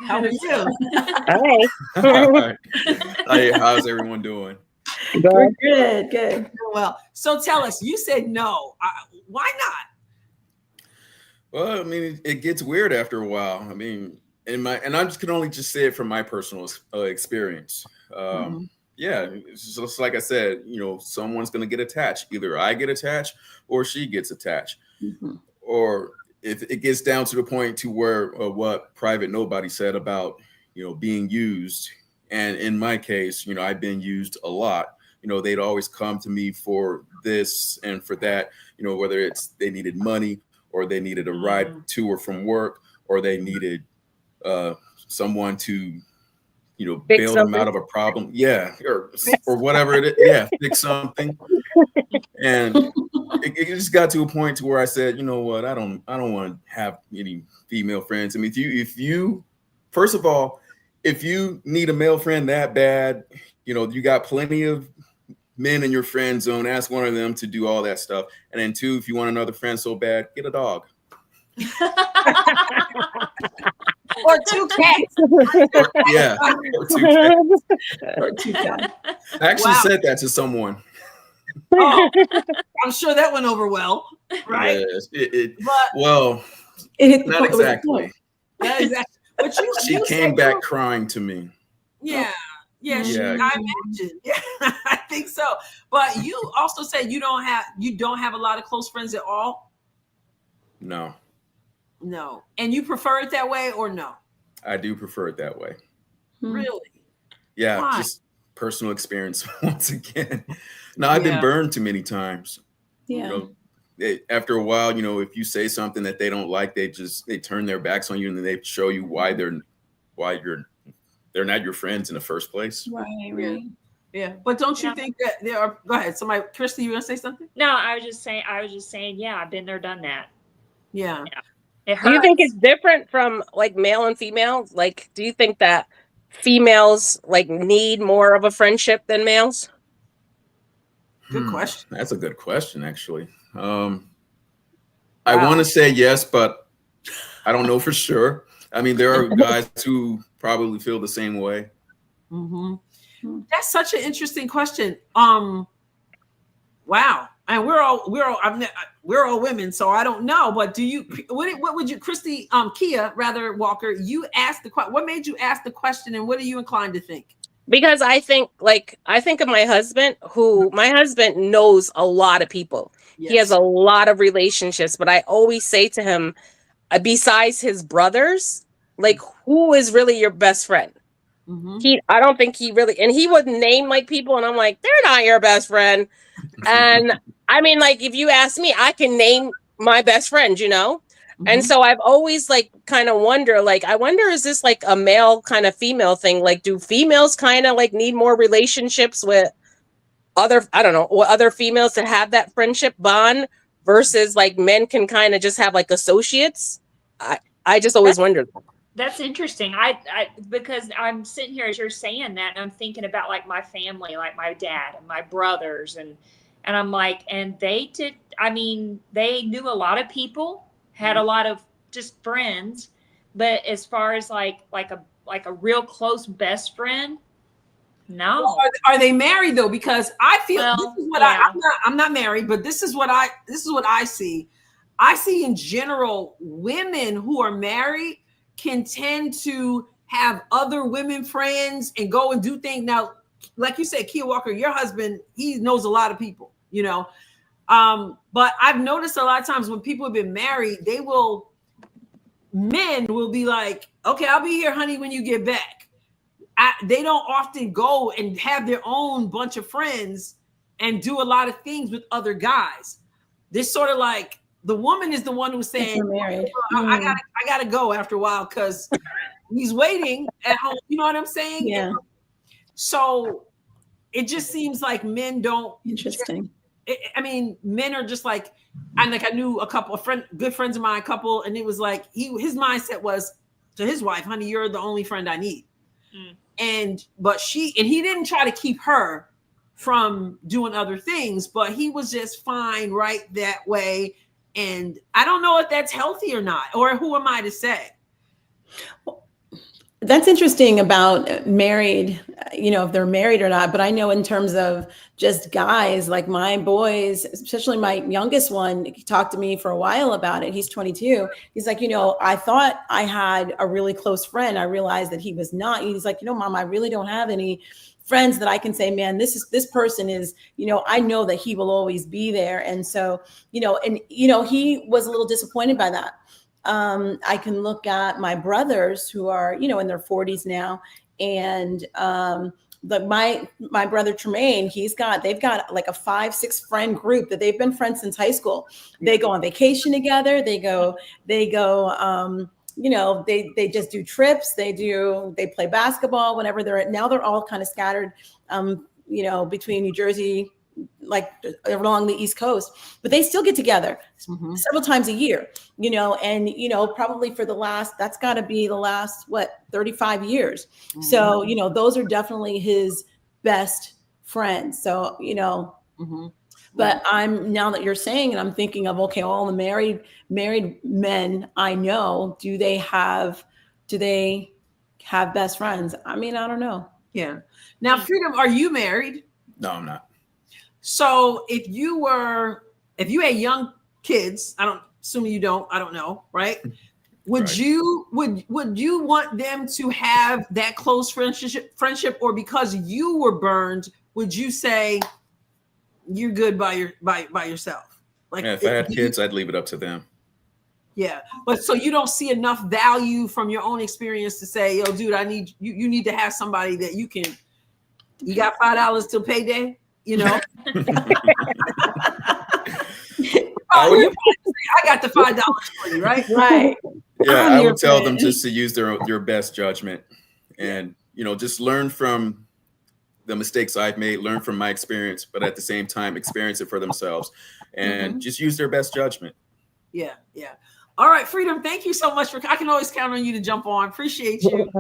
How are you?
Hey.
All right. Hey, how's everyone doing?
We're good.
Well, so tell us, you said no. Why not?
Well, I mean, it gets weird after a while. I mean, and I just can only just say it from my personal experience. Yeah, it's just like I said, someone's going to get attached. Either I get attached or she gets attached. Or if it gets down to the point to where what Private Nobody said about, being used. And in my case, I've been used a lot. They'd always come to me for this and for that, whether it's they needed money or they needed a ride to or from work, or they needed someone to bail them out of a problem. Yeah. Or whatever it is. Yeah. Fix something. And it just got to a point to where I said, you know what? I don't want to have any female friends. I mean, if you first of all, if you need a male friend that bad, you got plenty of men in your friend zone, ask one of them to do all that stuff. And then 2, if you want another friend so bad, get a dog.
Or 2 cats.
Or 2 cats.
Or 2 cats.
I actually said that to someone.
Oh, I'm sure that went over well, right?
Yes,
But
well, not exactly.
Yeah, exactly. But
she came back crying to me.
Yeah. I imagine. Yeah, I think so. But you also said you don't have a lot of close friends at all.
No.
And you prefer it that way or no?
I do prefer it that way.
Really?
Yeah.
Why?
Just personal experience once again. No, I've been burned too many times.
Yeah.
After a while, if you say something that they don't like, they turn their backs on you and then they show you why they're not your friends in the first place.
Right.
Yeah. But don't you think that there are? Go ahead. Somebody, Christy, you gonna say something?
No, I was just saying, yeah, I've been there, done that.
Yeah.
It hurts.
Do you think it's different from like male and female? Like, do you think that females like need more of a friendship than males?
Good question.
That's a good question, actually. I want to say yes, but I don't know for sure. I mean, there are guys who probably feel the same way.
That's such an interesting question. Wow. And we're all women, so I don't know. But what would you, Christy, Kia, rather, Walker, you asked the question. What made you ask the question, and what are you inclined to think?
Because I think of my husband, who my husband knows a lot of people.
Yes.
He has a lot of relationships, but I always say to him, besides his brothers, like, who is really your best friend? I don't think he really, and he would name like people, and I'm like, they're not your best friend. And I mean, like, if you ask me, I can name my best friend, And so I've always like kind of wonder, like, I wonder, is this like a male kind of female thing? Like, do females kind of like need more relationships with other females to have that friendship bond versus like men can kind of just have like associates. I just always wondered.
That's interesting. I because I'm sitting here as you're saying that, and I'm thinking about like my family, like my dad and my brothers, and I'm like, and they did. I mean, they knew a lot of people, had a lot of just friends, but as far as like a real close best friend, no.
Well, are they married though? Because I feel
Well,
this is what
yeah.
I'm not married, but this is what I see. I see in general women who are married can tend to have other women friends and go and do things. Now, like you said, Kia Walker, your husband, he knows a lot of people, you know. But I've noticed a lot of times when people have been married, men will be like, okay, I'll be here, honey, when you get back. They don't often go and have their own bunch of friends and do a lot of things with other guys. This sort of like, the woman is the one who's saying,
married.
I gotta go after a while because he's waiting at home. You know what I'm saying?
Yeah.
So it just seems like men don't.
Interesting.
I mean, men are just like, I knew a couple of good friends of mine, and it was like his mindset was to his wife, honey, you're the only friend I need. But he didn't try to keep her from doing other things, but he was just fine right that way. And I don't know if that's healthy or not, or who am I to say?
That's interesting about married, you know, if they're married or not. But I know in terms of just guys, like my boys, especially my youngest one, he talked to me for a while about it. He's 22. He's like, you know, I thought I had a really close friend. I realized that he was not. He's like, you know, Mom, I really don't have any friends that I can say, man, this person is, you know, I know that he will always be there. And so, you know, he was a little disappointed by that. I can look at my brothers who are, you know, in their 40s now. And my brother Tremaine, they've got like a 5-6 friend group that they've been friends since high school. They go on vacation together. They go, you know, they just do trips. They play basketball whenever now they're all kind of scattered, you know, between New Jersey, like along the East Coast, but they still get together several times a year, you know, and, you know, probably that's gotta be the last, 35 years. So, you know, those are definitely his best friends. So, you know, but now that you're saying, and I'm thinking of, okay, all the married men I know, do they have best friends? I mean, I don't know.
Yeah. Now, Freedom, are you married?
No, I'm not.
So if you had young kids, assuming you don't, I don't know, right? Would you want them to have that close friendship, or because you were burned, would you say you're good by yourself? Like,
yeah, if I had kids, I'd leave it up to them. Yeah,
but so you don't see enough value from your own experience to say, yo, dude, you need to have somebody that you got $5 till payday, you know? I got the $5 for you, right?
Right.
Yeah, I would tell them just to use their best judgment, and, you know, just learn from the mistakes I've made, learn from my experience, but at the same time, experience it for themselves, and just use their best judgment.
Yeah. All right, Freedom, thank you so much I can always count on you to jump on. Appreciate you.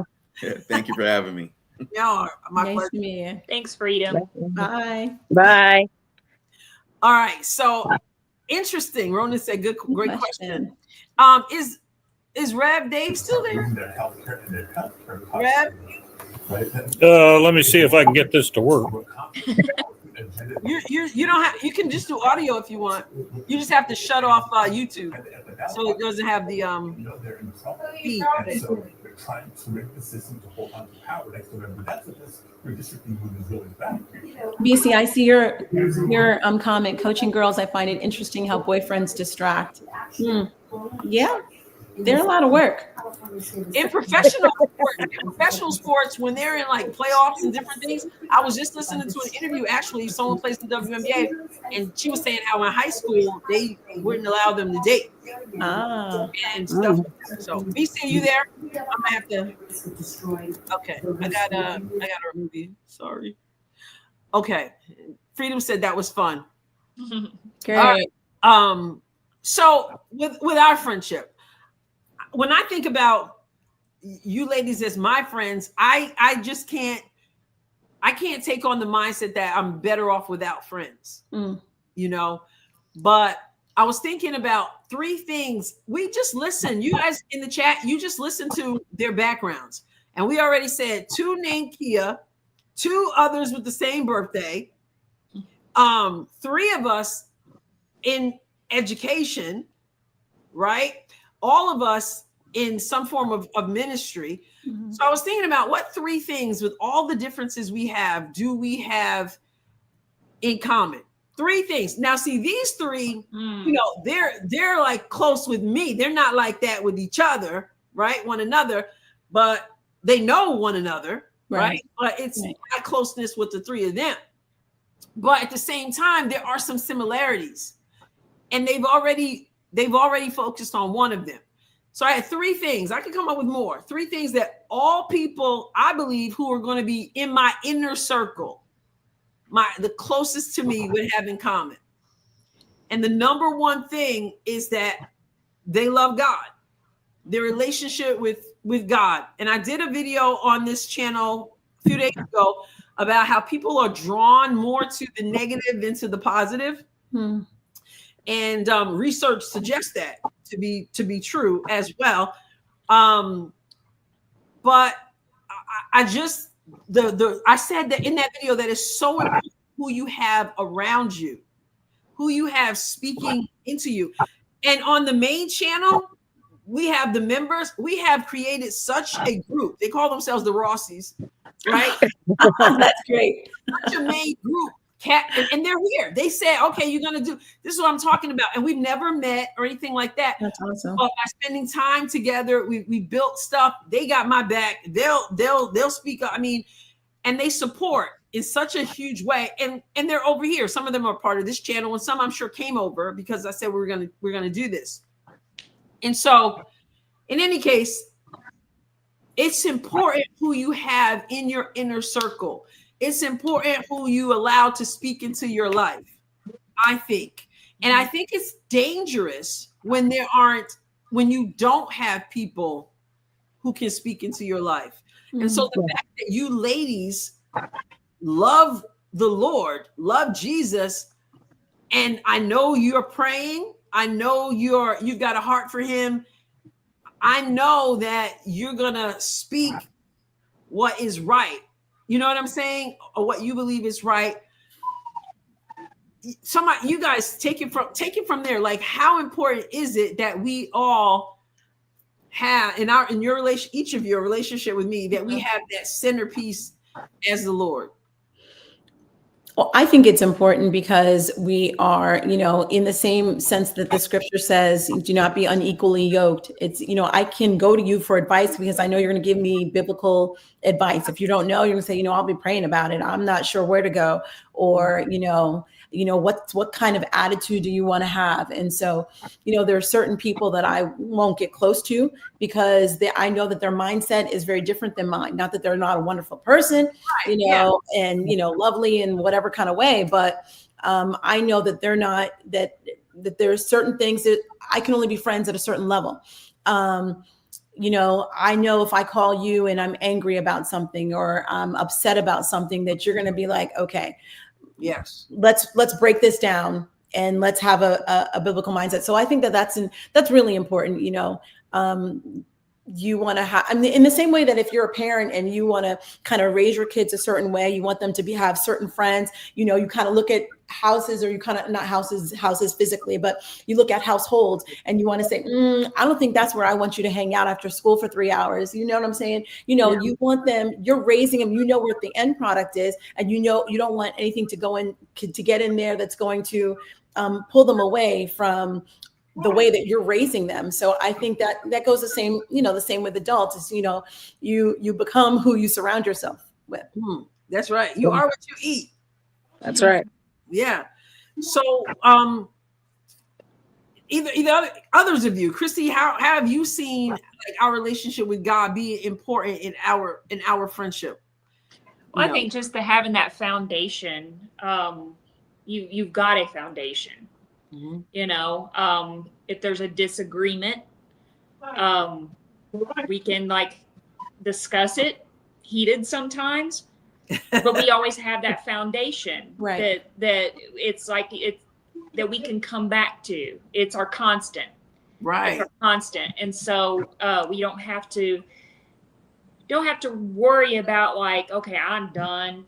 Yeah, thank you for having me.
Yeah, my
Nice
pleasure.
to meet you.
Thanks, Freedom.
Bye.
Bye.
All right, so interesting. Ronan said, great question. Is Rev Dave still there? Rev?
Let me see if I can get this to work.
You don't have, you can just do audio if you want. You just have to shut off YouTube so it doesn't have the feed.
Trying to make the system to hold on to power next to them. That's what this redistricting movement is really about.
BC, I see your comment. Coaching girls, I find it interesting how boyfriends distract. Yeah, they're a lot of work.
In professional sports, when they're in like playoffs and different things, I was just listening to an interview. Actually, someone plays the WNBA, and she was saying how in high school they wouldn't allow them to date and stuff. So, BC, you there? I'm gonna have to. Okay, I gotta remove you. Sorry. Okay, Freedom said that was fun.
Great.
So with our friendship, when I think about you ladies as my friends, I just can't take on the mindset that I'm better off without friends, you know. But I was thinking about 3 things. We just listen. You guys in the chat, you just listen to their backgrounds. And we already said 2 named Kia, 2 others with the same birthday, 3 of us in education, right? All of us in some form of ministry. So I was thinking about what 3 things with all the differences we have, do we have in common? 3 things. Now, see, these 3, you know, they're like close with me. They're not like that with each other, right? One another, but they know one another, right? But it's not closeness with the 3 of them. But at the same time, there are some similarities, and they've already focused on one of them. So I had 3 things. I could come up with more. 3 things that all people, I believe, who are going to be in my inner circle, the closest to me, would have in common. And the number 1 thing is that they love God, their relationship with God. And I did a video on this channel a few days ago about how people are drawn more to the negative than to the positive. And research suggests that to be true as well. But I just I said that in that video that is so important who you have around you, who you have speaking into you. And on the main channel, we have the members. We have created such a group. They call themselves the Rossies, right?
That's great.
Such a main group. And they're here. They said, okay, you're going to do, this is what I'm talking about. And we've never met or anything like that.
That's awesome.
But by spending time together, we built stuff. They got my back. They'll speak up. I mean, and they support in such a huge way. And they're over here. Some of them are part of this channel, and some I'm sure came over because I said we're gonna do this. And so in any case, it's important who you have in your inner circle. It's important who you allow to speak into your life, I think. And I think it's dangerous when you don't have people who can speak into your life. And so the fact that you ladies love the Lord, love Jesus, and I know you're praying, I know you've got a heart for him. I know that you're gonna speak what is right. You know what I'm saying? Or what you believe is right. Somebody, you guys take it from there. Like, how important is it that we all have in your relation, each of your relationship with me, that we have that centerpiece as the Lord?
Well, I think it's important because we are, in the same sense that the scripture says, do not be unequally yoked. It's, I can go to you for advice because I know you're going to give me biblical advice. If you don't know, you're going to say, I'll be praying about it. I'm not sure where to go. Or, what kind of attitude do you want to have? And so, there are certain people that I won't get close to because I know that their mindset is very different than mine. Not that they're not a wonderful person, and, lovely in whatever kind of way, but I know that they're not, that there's certain things that I can only be friends at a certain level. I know if I call you and I'm angry about something or I'm upset about something, that you're going to be like, okay,
yes,
let's break this down and let's have a biblical mindset. So I think that's really important. You want to have, in the same way that if you're a parent and you want to kind of raise your kids a certain way, you want them to have certain friends, you kind of look at houses, or you kind of, not houses physically, but you look at households and you want to say, I don't think that's where I want you to hang out after school for 3 hours. You know what I'm saying? You want them, you're raising them, what the end product is. And you don't want anything to go in, to get in there that's going to pull them away from the way that you're raising them. So I think that goes the same, the same with adults is, you become who you surround yourself with.
That's right. You are what you eat.
That's right.
Yeah. So either others of you, Christy, how have you seen our relationship with God be important in our friendship?
Well, I think just having that foundation, you've got a foundation.
Mhm.
You know, if there's a disagreement, we can like discuss it, heated sometimes, but we always have that foundation
Right.
that it's like that we can come back to. It's our constant.
Right.
It's our constant. And so we don't have to worry about like, okay, I'm done.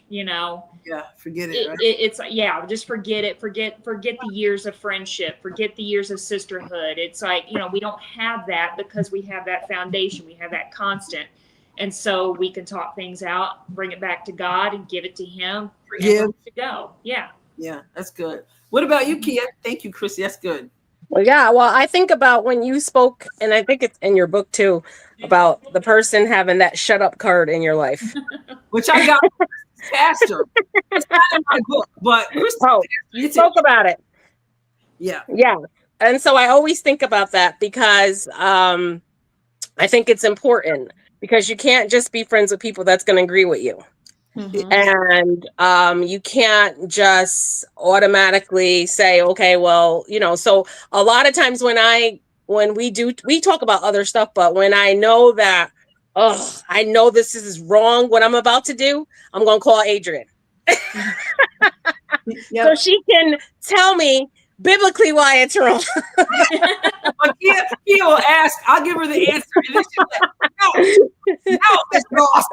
You know,
Yeah, forget it. Right?
it's yeah, just forget it. Forget the years of friendship. Forget the years of sisterhood. It's like, you know, we don't have that because we have that foundation. We have that constant. And so we can talk things out, bring it back to God and give it to him.
Forgive.
To go. Yeah.
Yeah, that's good. What about you, Kia? Thank you, Chrissy. That's good.
Well, yeah. Well, I think about when you spoke, and I think it's in your book too, about the person having that shut up card in your life.
Which I got from Christy's pastor. It's not in my book, but Christy,
Oh, you spoke about it.
yeah.
Yeah. And so I always think about that because I think it's important because you can't just be friends with people that's going to agree with you.
Mhm.
And you can't just automatically say, okay, well, you know, so a lot of times when we talk about other stuff, but when I know that, oh, I know this is wrong, what I'm about to do, I'm going to call Adrienne.
Yep.
So she can tell me biblically why it's wrong.
But Kia will ask, I'll give her the answer. And then she'll be like, no, it's lost.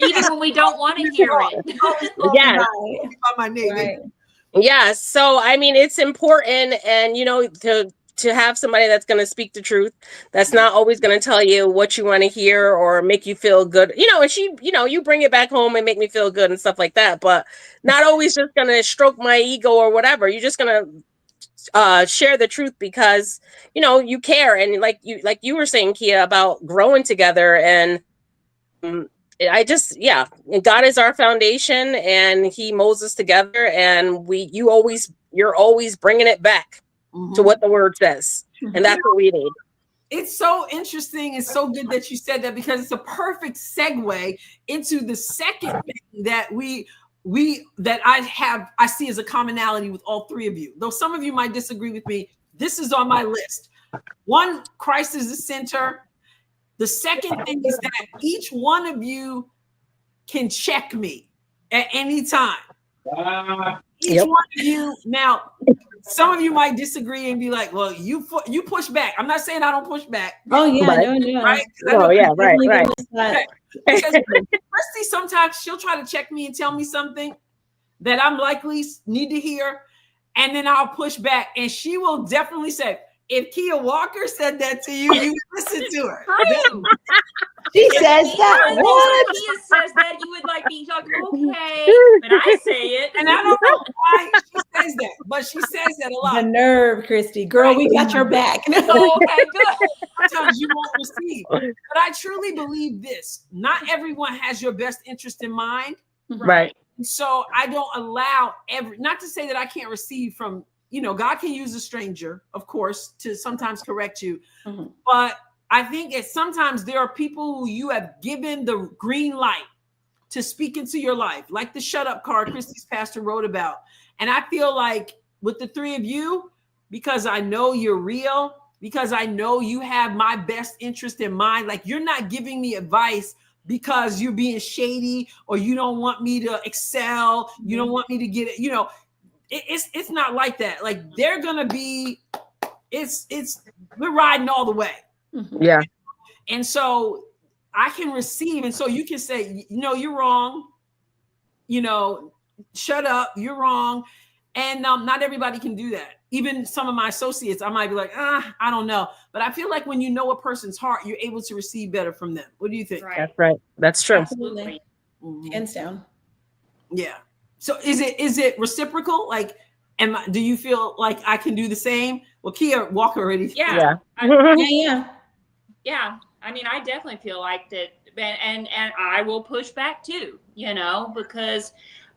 Even when we don't want to hear it.
Yeah.
Right.
By my name.
Right.
Yeah. So, I mean, it's important and, you know, to have somebody that's going to speak the truth, that's not always going to tell you what you want to hear or make you feel good. You know, and she, you know, you bring it back home and make me feel good and stuff like that, but not always just going to stroke my ego or whatever. You're just going to share the truth because, you know, you care. And like you were saying, Kia, about growing together. And I just, yeah, God is our foundation and he molds us together. And you're always bringing it back to what the word says. And that's what we need.
It's so interesting. It's so good that you said that because it's a perfect segue into the second thing that I see as a commonality with all three of you. Though some of you might disagree with me, this is on my list. One, Christ is the center. The second thing is that each one of you can check me at any time. Each one of you. Now, some of you might disagree and be like, well, you push back. I'm not saying I don't push back.
Oh yeah,
Right.
no.
Right?
Oh yeah, right.
Because Christy, sometimes she'll try to check me and tell me something that I'm likely need to hear. And then I'll push back. And she will definitely say, if Kia Walker said that to you, you listen to her.
True.
She says that. What?
Kia says that, you would like be like, okay, but I say it.
And I don't know why she says that, but she says that a
The
lot.
nerve, Christy. Girl, we got your back.
Oh, okay, good.
Sometimes you won't receive. But I truly believe this. Not everyone has your best interest in mind.
Right.
So I don't allow not to say that I can't receive from, you know, God can use a stranger, of course, to sometimes correct you.
Mhm.
But I think sometimes there are people who you have given the green light to speak into your life, like the shut up card Christy's pastor wrote about. And I feel like with the three of you, because I know you're real, because I know you have my best interest in mind, like you're not giving me advice because you're being shady or you don't want me to excel, you don't want me to get it, you know, it's not like that. Like they're gonna be, we're riding all the way.
Yeah.
And so I can receive, and so you can say, no, you're wrong, you know, shut up, you're wrong. And not everybody can do that. Even some of my associates, I might be like, I don't know. But I feel like when you know a person's heart, you're able to receive better from them. What do you think?
Right.
That's right. That's true.
Absolutely.
Mhm.
Hands down.
Yeah. So is it reciprocal? Like, do you feel like I can do the same? Well, Kia Walker already.
Yeah.
Yeah.
Yeah. I mean, I definitely feel like that, and I will push back too, you know, because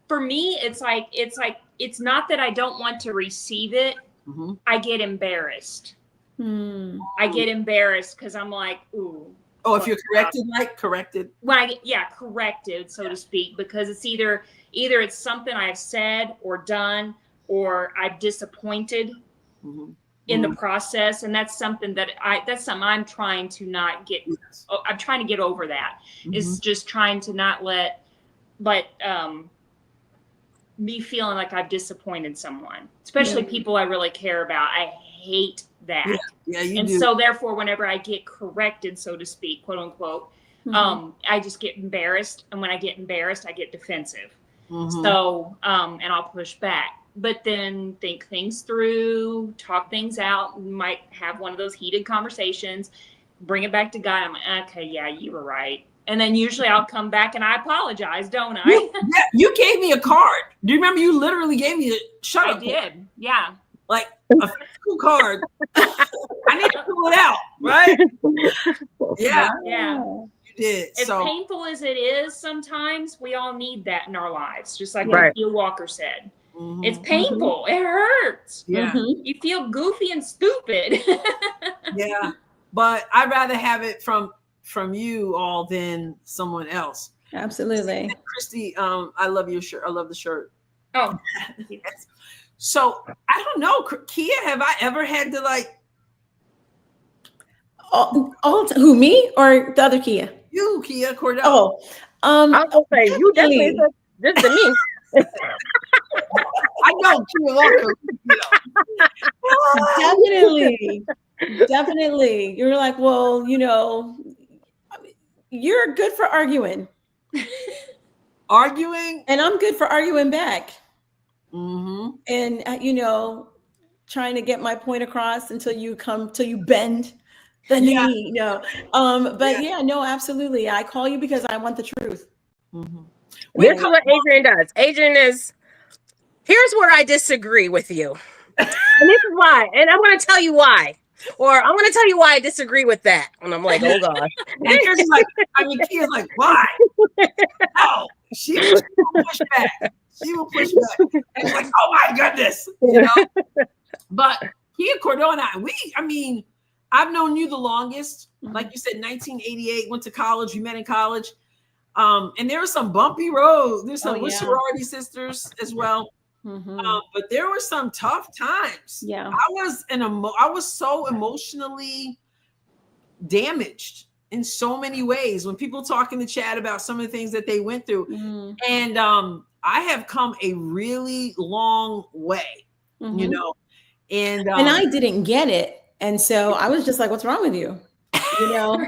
for me, it's not that I don't want to receive it.
Mhm.
I get embarrassed. I get embarrassed because I'm like, ooh.
Oh, if you're corrected.
When corrected, so to speak, because it's either it's something I've said or done, or I've disappointed in the process. And that's something that I'm trying to not get, I'm trying to get over that. Is just trying to not let me feeling like I've disappointed someone, especially people I really care about. I hate that.
Yeah, you
and
do.
So therefore, whenever I get corrected, so to speak, quote unquote, I just get embarrassed. And when I get embarrassed, I get defensive. So, and I'll push back, but then think things through, talk things out, might have one of those heated conversations, bring it back to God. I'm like, okay, yeah, you were right. And then usually I'll come back and I apologize, don't I?
You gave me a card. Do you remember you literally gave me a shut up?
I did. Yeah.
Like a physical card. I need to pull it out, right? Yeah. You did.
As
So
painful as it is, sometimes we all need that in our lives. Just like what Neil Walker said. It's painful. It hurts.
Yeah.
You feel goofy and stupid.
Yeah. But I'd rather have it from you all than someone else.
Absolutely.
Christy, I love your shirt. I love the shirt.
Oh.
So I don't know, Kia, have I ever had to like
who, me or the other Kia?
You, Kia Cordell.
Oh,
I was gonna say you definitely said this to me.
I know Kia Walker.
Definitely. You're like, well, you're good for arguing.
Arguing?
And I'm good for arguing back.
Mm-hmm.
And, trying to get my point across until you bend the knee. No. But no, absolutely. I call you because I want the truth.
Mm-hmm.
This is what Adrienne does. Adrienne here's where I disagree with you. And this is why. And I'm going to tell you why. Or I'm going to tell you why I disagree with that. And I'm like, oh gosh.
And Kia's like, Kia's like, why? No, she will push back. She will push back. And it's like, oh my goodness. But Kia Cordell and I've known you the longest. Like you said, 1988, went to college. We met in college. And there was some bumpy roads. There's some we're sorority sisters as well. But there were some tough times.
Yeah.
I was so emotionally damaged in so many ways when people talk in the chat about some of the things that they went through. And I have come a really long way, and
I didn't get it. And so I was just like, what's wrong with you? I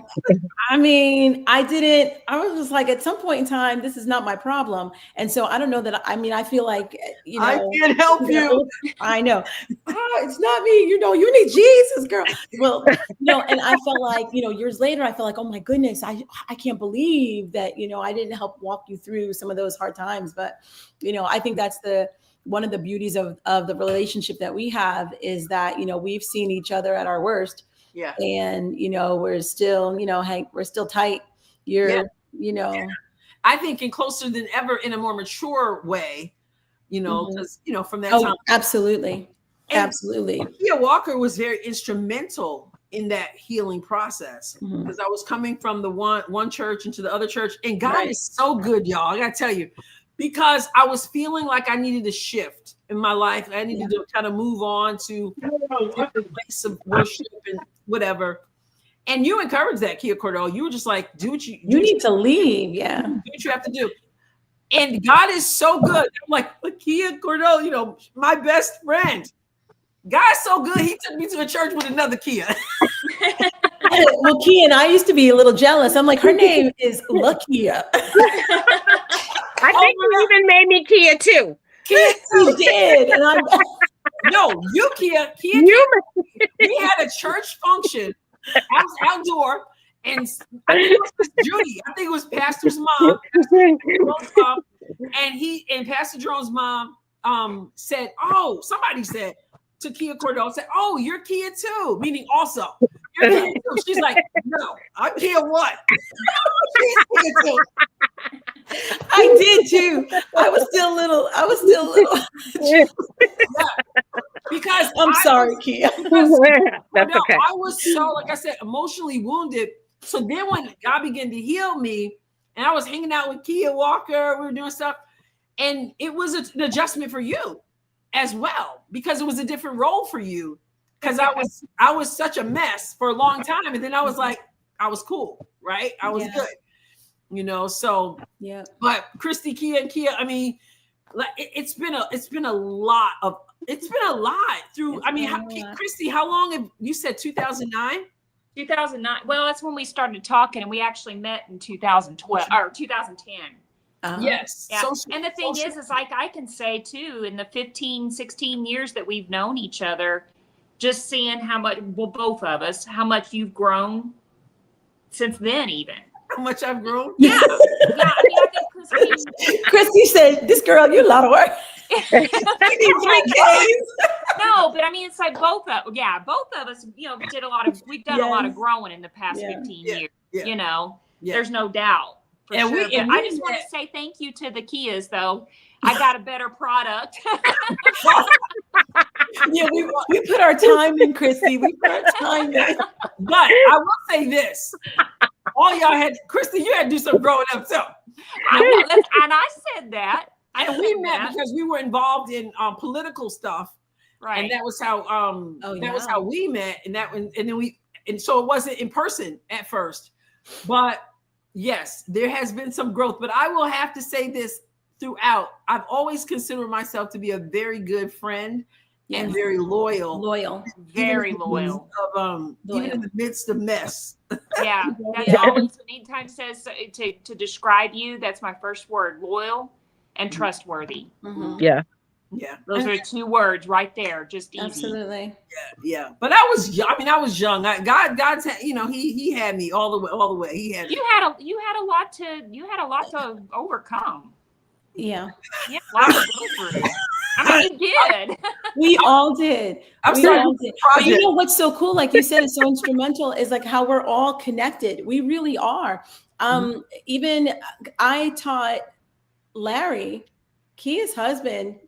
was just like, at some point in time, this is not my problem. And so I don't know that, I feel like,
I can't help you.
I know. It's not me. You need Jesus, girl. Well, and I felt like, years later, I felt like, oh my goodness, I can't believe that, I didn't help walk you through some of those hard times. But, I think that's one of the beauties of the relationship that we have is that, we've seen each other at our worst.
Yeah.
And, we're still, Hank, we're still tight.
I think in closer than ever in a more mature way, because, from that time.
Absolutely. Absolutely.
Kia Walker was very instrumental in that healing process because I was coming from the one church into the other church, and God is so good, y'all. I got to tell you, because I was feeling like I needed a shift in my life. I needed to kind of move on to a different place of worship and whatever. And you encouraged that, Kia Cordell. You were just like, do what you
need to leave. Yeah.
Do what you have to do. And God is so good. I'm like, Kia Cordell, my best friend. God's so good. He took me to a church with another Kia.
Well, Kia and I used to be a little jealous. I'm like, her name is LaKia.
I think you even made me Kia too.
Kia,
you did. And
you Kia. We had a church function outdoor, and I think it was Judy. I think it was Pastor's mom. And Pastor Jerome's mom said, somebody said to Kia Cordell, said, "Oh, you're Kia too," meaning also. You're Kia too. She's like, "No, I'm Kia what?" She's Kia too.
I did too. I was still little.
Yeah. Because
I'm sorry, Kia.
That's okay.
I was so, like I said, emotionally wounded. So then when God began to heal me, and I was hanging out with Kia Walker, we were doing stuff, and it was an adjustment for you. as well, because it was a different role for you. Because I was such a mess for a long time, and then I was like, I was cool, right? I was good, you know. So
yeah.
But Christy, Kia, I mean, like it's been a lot through. I mean, Christy, how long have you said 2009?
2009. Well, that's when we started talking, and we actually met in 2012 or 2010.
Yes.
Yeah. And the thing is like I can say too, in the 15, 16 years that we've known each other, just seeing how much, well, both of us, how much you've grown since then, even.
How much I've grown?
Yeah. Yeah. I mean,
Christy said, "This girl, you a lot of work."
You need 3 Ks.
No, but I mean, it's like both of us, you know, we've done a lot of growing in the past 15 years, you know, there's no doubt. For
And
sure.
we
I just want to say thank you to the Kias, though. I got a better product.
Yeah, we put our time in, Christy. We put our time in.
But I will say this. All y'all had, Christy, you had to do some growing up too.
And I said that.
And we met because we were involved in political stuff.
Right.
And that was how was how we met. And so it wasn't in person at first. But yes, there has been some growth. But I will have to say this throughout. I've always considered myself to be a very good friend and very loyal.
Very loyal.
Even in the midst of mess.
Yeah. That's always, anytime says to describe you, that's my first word, loyal and trustworthy.
Mm-hmm.
Yeah.
Yeah.
Those are 2 words right there. Just easy.
Absolutely.
Yeah. But I was young. I mean, I was young. God's, you know, he had me all the way. He had
you had a lot to overcome.
Yeah.
Yeah, a lot to go through. I mean, you did.
We all did. But you know what's so cool, like you said, is so instrumental, is like how we're all connected. We really are. Even I taught Larry, Kia's husband,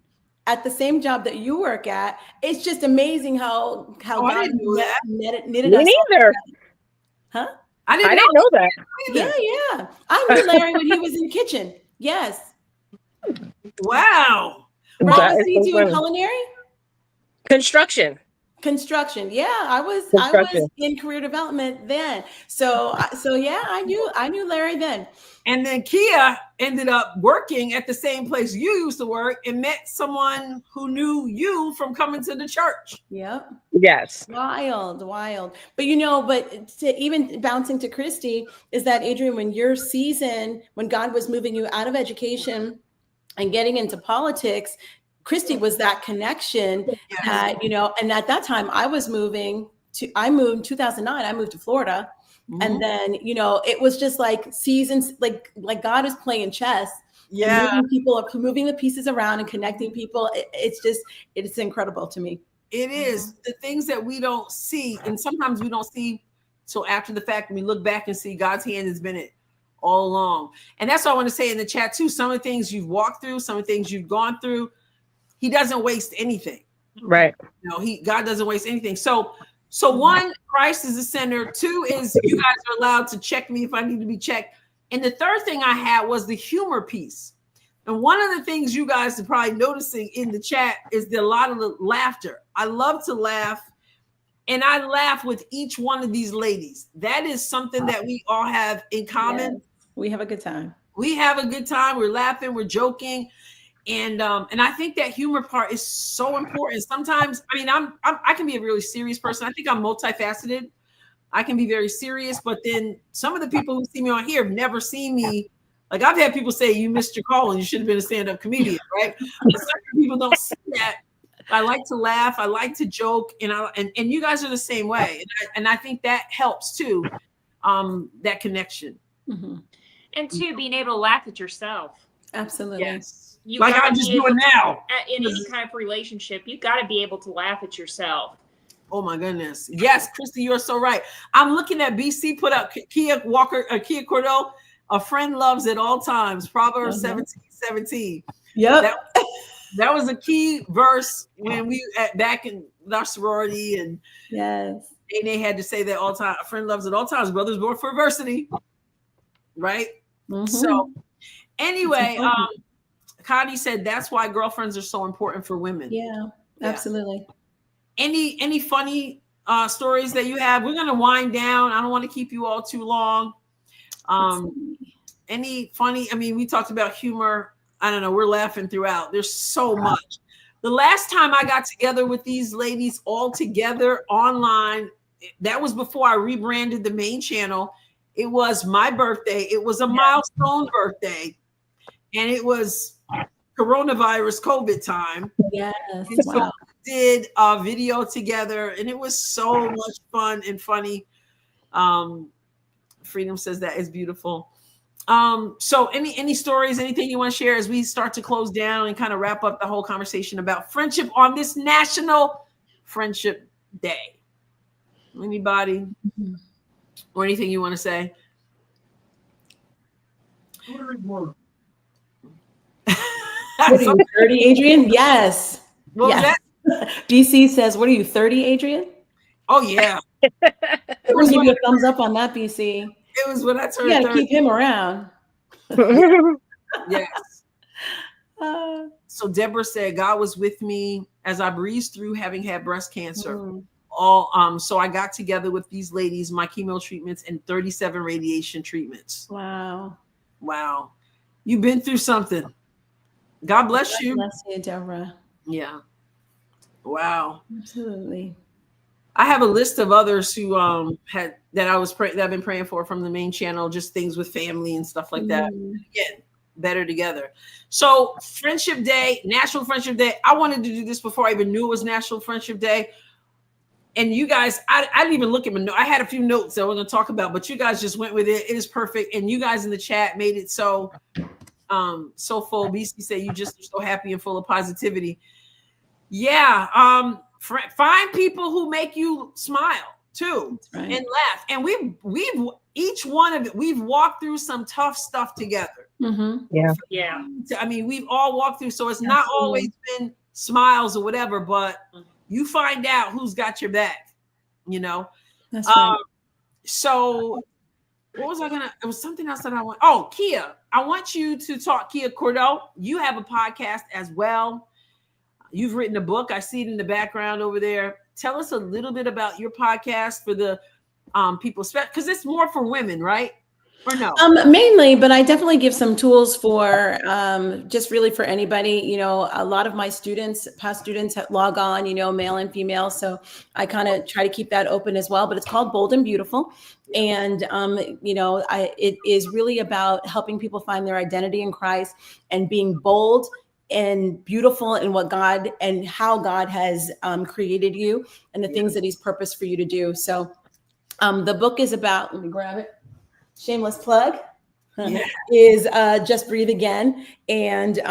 at the same job that you work at. It's just amazing how God knitted us.
Me neither.
Huh?
I didn't
know that.
Yeah. I knew Larry when he was in the kitchen. Yes.
Wow.
Right, was he doing culinary?
Construction.
Yeah, I was in career development then. So yeah, I knew Larry then.
And then Kia ended up working at the same place you used to work and met someone who knew you from coming to the church.
Yep.
Yes.
Wild. But you know, to even bouncing to Christy, is that, Adrienne, when God was moving you out of education and getting into politics, Christy was that connection that, you know, and at that time I moved in 2009, I moved to Florida. Mm-hmm. And then, you know, it was just like seasons, like God is playing chess.
Yeah.
Moving the pieces around and connecting people. It's incredible to me.
It is. The things that we don't see, and sometimes we don't see till after the fact, when we look back and see God's hand has been it all along. And that's what I want to say in the chat too. Some of the things you've walked through, some of the things you've gone through, he doesn't waste anything.
Right.
You know, God doesn't waste anything. So 1, Christ is the center. 2 is you guys are allowed to check me if I need to be checked. And the third thing I had was the humor piece. And one of the things you guys are probably noticing in the chat is a lot of the laughter. I love to laugh. And I laugh with each one of these ladies. That is something that we all have in common.
Yes, we have a good time.
We're laughing, we're joking. And I think that humor part is so important. Sometimes, I mean, I can be a really serious person. I think I'm multifaceted. I can be very serious, but then some of the people who see me on here have never seen me. Like, I've had people say, "You missed your call and you should have been a stand-up comedian," right? But some people don't see that. I like to laugh. I like to joke, and you guys are the same way. And I think that helps too. That connection.
Mm-hmm.
And 2, being able to laugh at yourself.
Absolutely.
Yes.
You
like I'm just doing now.
In any kind of relationship, you got to be able to laugh at yourself.
Oh my goodness. Yes, Christy, you're so right. I'm looking at BC put up Kia Cordell, a friend loves at all times. Proverbs 17:17.
Yep.
That was a key verse when we back in our sorority, and
yes,
they had to say that all the time. A friend loves at all times. Brothers born for adversity. Right?
Mm-hmm.
So anyway, Connie said that's why girlfriends are so important for women.
Yeah,
Yeah.
absolutely.
Any funny stories that you have? We're gonna wind down. I don't want to keep you all too long. Any funny? I mean, we talked about humor. I don't know. We're laughing throughout. There's so much. The last time I got together with these ladies all together online, that was before I rebranded the main channel. It was my birthday. It was a milestone birthday, and it was coronavirus COVID time.
Yes.
And so
Wow.
we did a video together, and it was so much fun and funny. Freedom says that is beautiful. So any stories, anything you want to share as we start to close down and kind of wrap up the whole conversation about friendship on this National Friendship Day? Anybody or anything you want to say?
What are you, 30, Adrienne? Yes.
What was
Yes. BC says, what are you, 30, Adrienne?
Oh yeah.
We'll give you a thumbs up on that, BC.
It was when I
You
turned
got to
30.
keep him around.
Yes. So Deborah said, God was with me as I breezed through having had breast cancer. So I got together with these ladies, my chemo treatments and 37 radiation treatments.
Wow.
Wow. You've been through something. God bless you.
Bless you, Deborah.
Yeah. Wow.
Absolutely.
I have a list of others who that I've been praying for from the main channel, just things with family and stuff like that. Again, better together. So Friendship Day, National Friendship Day. I wanted to do this before I even knew it was National Friendship Day. And you guys, I didn't even look at my notes. I had a few notes that we're going to talk about, but you guys just went with it. It is perfect. And you guys in the chat made it so full. BC said you just are so happy and full of positivity. Yeah. Find people who make you smile too,
right.
and laugh. And we've each one of it, we've walked through some tough stuff together.
Yeah.
I mean, we've all walked through, so it's not always been smiles or whatever, but you find out who's got your back, you know?
That's right.
So what was it was something else that I want. Oh, Kia, I want you to talk, Kia Cordeaux. You have a podcast as well. You've written a book. I see it in the background over there. Tell us a little bit about your podcast for the people, because it's more for women, right? Or no?
Mainly, but I definitely give some tools for just really for anybody. You know, a lot of my students, past students, log on, you know, male and female. So I kind of try to keep that open as well. But it's called Bold and Beautiful. And, you know, it is really about helping people find their identity in Christ and being bold and beautiful in what God and how God has created you and the things that he's purposed for you to do. So the book is about, let me grab it. Shameless plug is Just Breathe Again, and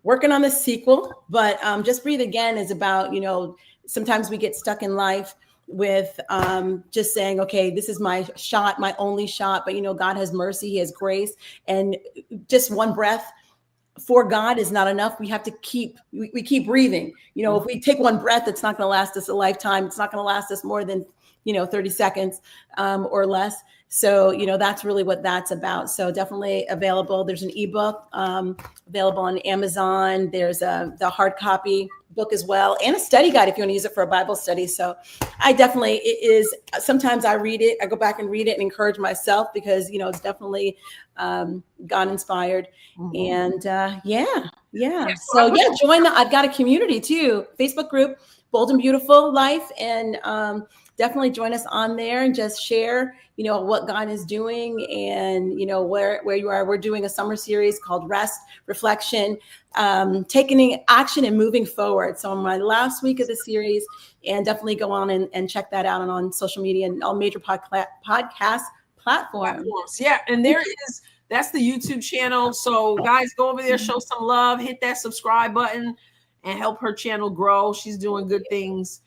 working on the sequel. But Just Breathe Again is about, you know, sometimes we get stuck in life with just saying, okay, this is my shot, my only shot. But, you know, God has mercy, he has grace, and just one breath for God is not enough. We have to keep breathing. You know, if we take one breath, it's not going to last us a lifetime. It's not going to last us more than, you know, 30 seconds or less. So, you know, that's really what that's about. So definitely available. There's an ebook available on Amazon. There's the hard copy book as well, and a study guide if you want to use it for a Bible study. So I definitely, it is, sometimes I read it, I go back and read it and encourage myself because, you know, it's definitely God inspired. And So yeah, join I've got a community too, Facebook group, Bold and Beautiful Life. And definitely join us on there and just share, you know, what God is doing and, you know, where you are. We're doing a summer series called Rest, Reflection, taking action and moving forward. So on my last week of the series, and definitely go on and check that out and on social media and all major podcast platforms.
Yeah. And that's the YouTube channel. So guys, go over there, show some love, hit that subscribe button and help her channel grow. She's doing good things.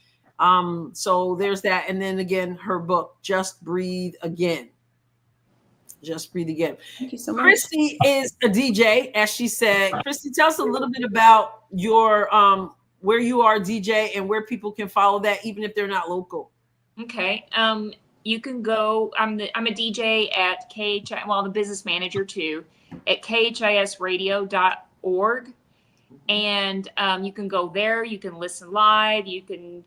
So there's that. And then again, her book, Just Breathe Again. Just Breathe Again.
Thank you so much.
Christy is a DJ, as she said. Christy, tell us a little bit about your where you are DJ and where people can follow that, even if they're not local.
Okay. You can go, I'm a DJ at KHI, well, the business manager too, at khisradio.org. and you can go there. You can listen live. You can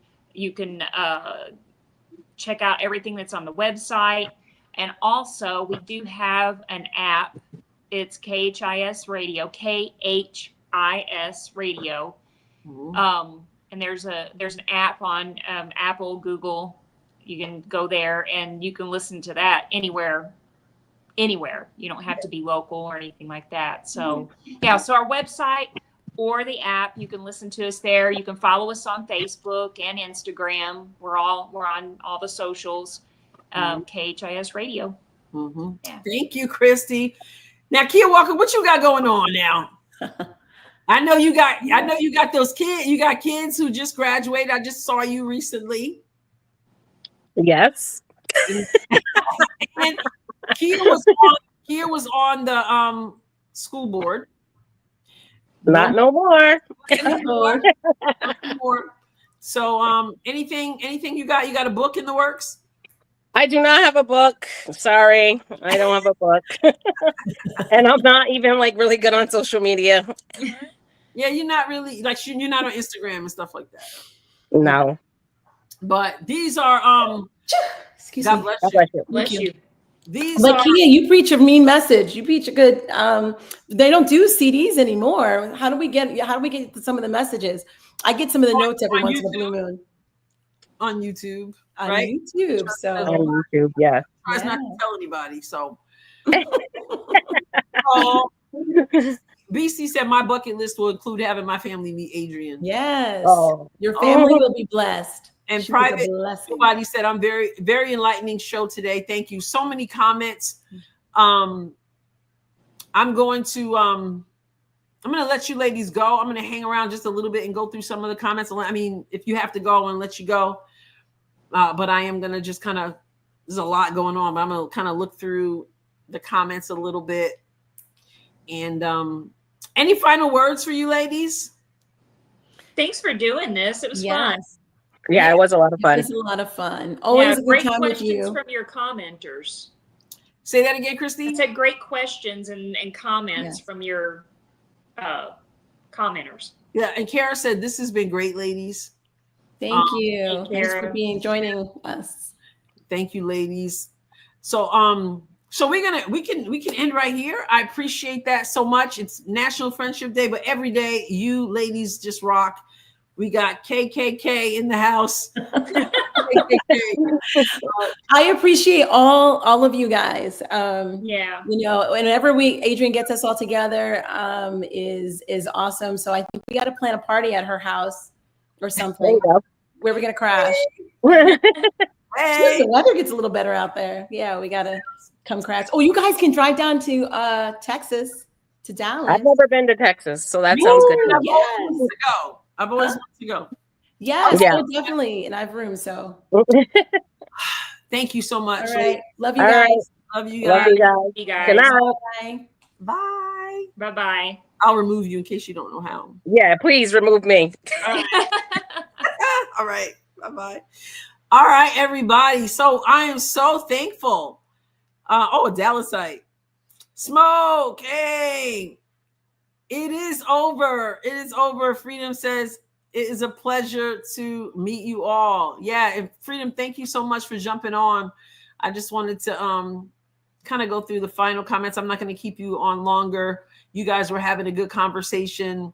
check out everything that's on the website. And also, we do have an app. It's KHIS Radio, KHIS Radio. And there's an app on Apple, Google. You can go there and you can listen to that anywhere. You don't have to be local or anything like that. So yeah, so our website or the app, you can listen to us there. You can follow us on Facebook and Instagram. We're on all the socials. KHIS Radio.
Yeah. Thank you, Christy. Now, Kia Walker, what you got going on now? I know you got those kids. You got kids who just graduated. I just saw you recently.
Yes.
And Kia was on the school board.
Not no more.
Not no more. So anything you got? You got a book in the works?
I do not have a book. Sorry, I don't have a book. And I'm not even like really good on social media.
Yeah, you're not really like you're not on Instagram and stuff like that.
No.
But these are
Excuse
God
me.
bless
God
you.
bless you.
Bless you.
These
But
are
Kia, you preach a mean message. You preach a good. They don't do CDs anymore. How do we get some of the messages? I get some of the notes every
on
once in a blue
YouTube?
moon
on YouTube,
on
right?
YouTube. So
On YouTube, yeah.
Tries
Yeah.
not to tell anybody. So, oh, BC said my bucket list will include having my family meet Adrienne.
yes,
Oh.
your family will be blessed.
And
She was a
private,
blessing.
somebody said I'm very, very enlightening show today. Thank you. So many comments. I'm going to let you ladies go. I'm going to hang around just a little bit and go through some of the comments. I mean, if you have to go, and let you go. But I am going to just kind of, there's a lot going on, but I'm going to kind of look through the comments a little bit. And any final words for you ladies?
Thanks for doing this. It was fun.
Yes,
Yeah, it was a lot of
it
fun.
was a lot of fun. Always a good
great
time with
questions
you.
from your commenters.
Say that again,
I
Christine.
said great questions and comments
Yes.
from your commenters.
Yeah, and Kara said this has been great, ladies.
Thank you.
thank you,
Thanks for
Kara.
joining us.
Thank you, ladies. So we can end right here. I appreciate that so much. It's National Friendship Day, but every day you ladies just rock. We got KKK in the house. KKK.
I appreciate all of you guys.
Yeah.
You know, whenever Adrienne gets us all together, is awesome. So I think we got to plan a party at her house or
There
something
you go.
where we're gonna crash.
Hey.
The weather gets a little better out there. Yeah, we gotta come crash. Oh, you guys can drive down to Texas, to Dallas.
I've never been to Texas, so that sounds good.
I've
Yes.
always wanted to go. I've always wanted to go.
Yes,
Yeah.
oh, definitely. And I have room, so
Thank you so much.
all right. Love you
All
guys.
right.
Love you
Love
guys.
you guys.
You guys.
Good night.
Bye.
Bye.
Bye-bye.
I'll remove you in case you don't know how.
Yeah, please remove me.
All right. Bye-bye. All right, everybody. So I am so thankful. A Dallasite. Smoke. Hey. It is over. It is over. Freedom says it is a pleasure to meet you all. Yeah, and Freedom, thank you so much for jumping on. I just wanted to kind of go through the final comments. I'm not going to keep you on longer. You guys were having a good conversation.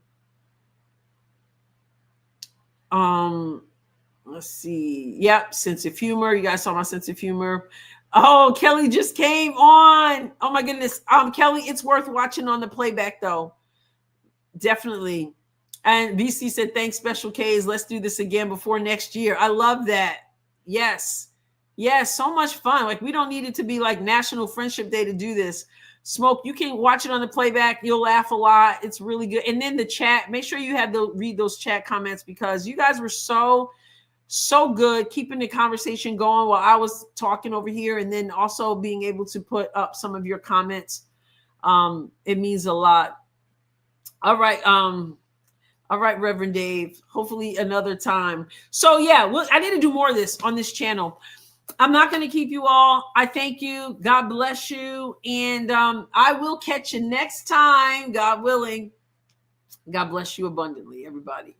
Let's see. Yep, sense of humor. You guys saw my sense of humor. Oh, Kelly just came on. Oh my goodness. Kelly, it's worth watching on the playback though. Definitely. And VC said, thanks, Special K's. Let's do this again before next year. I love that. Yes. Yes, so much fun. Like, we don't need it to be like National Friendship Day to do this. Smoke, you can watch it on the playback. You'll laugh a lot. It's really good. And then the chat, make sure you have read those chat comments because you guys were so good keeping the conversation going while I was talking over here, and then also being able to put up some of your comments. It means a lot. All right, Reverend Dave. Hopefully another time. So yeah, I need to do more of this on this channel. I'm not going to keep you all. I thank you. God bless you. And I will catch you next time, God willing. God bless you abundantly, everybody.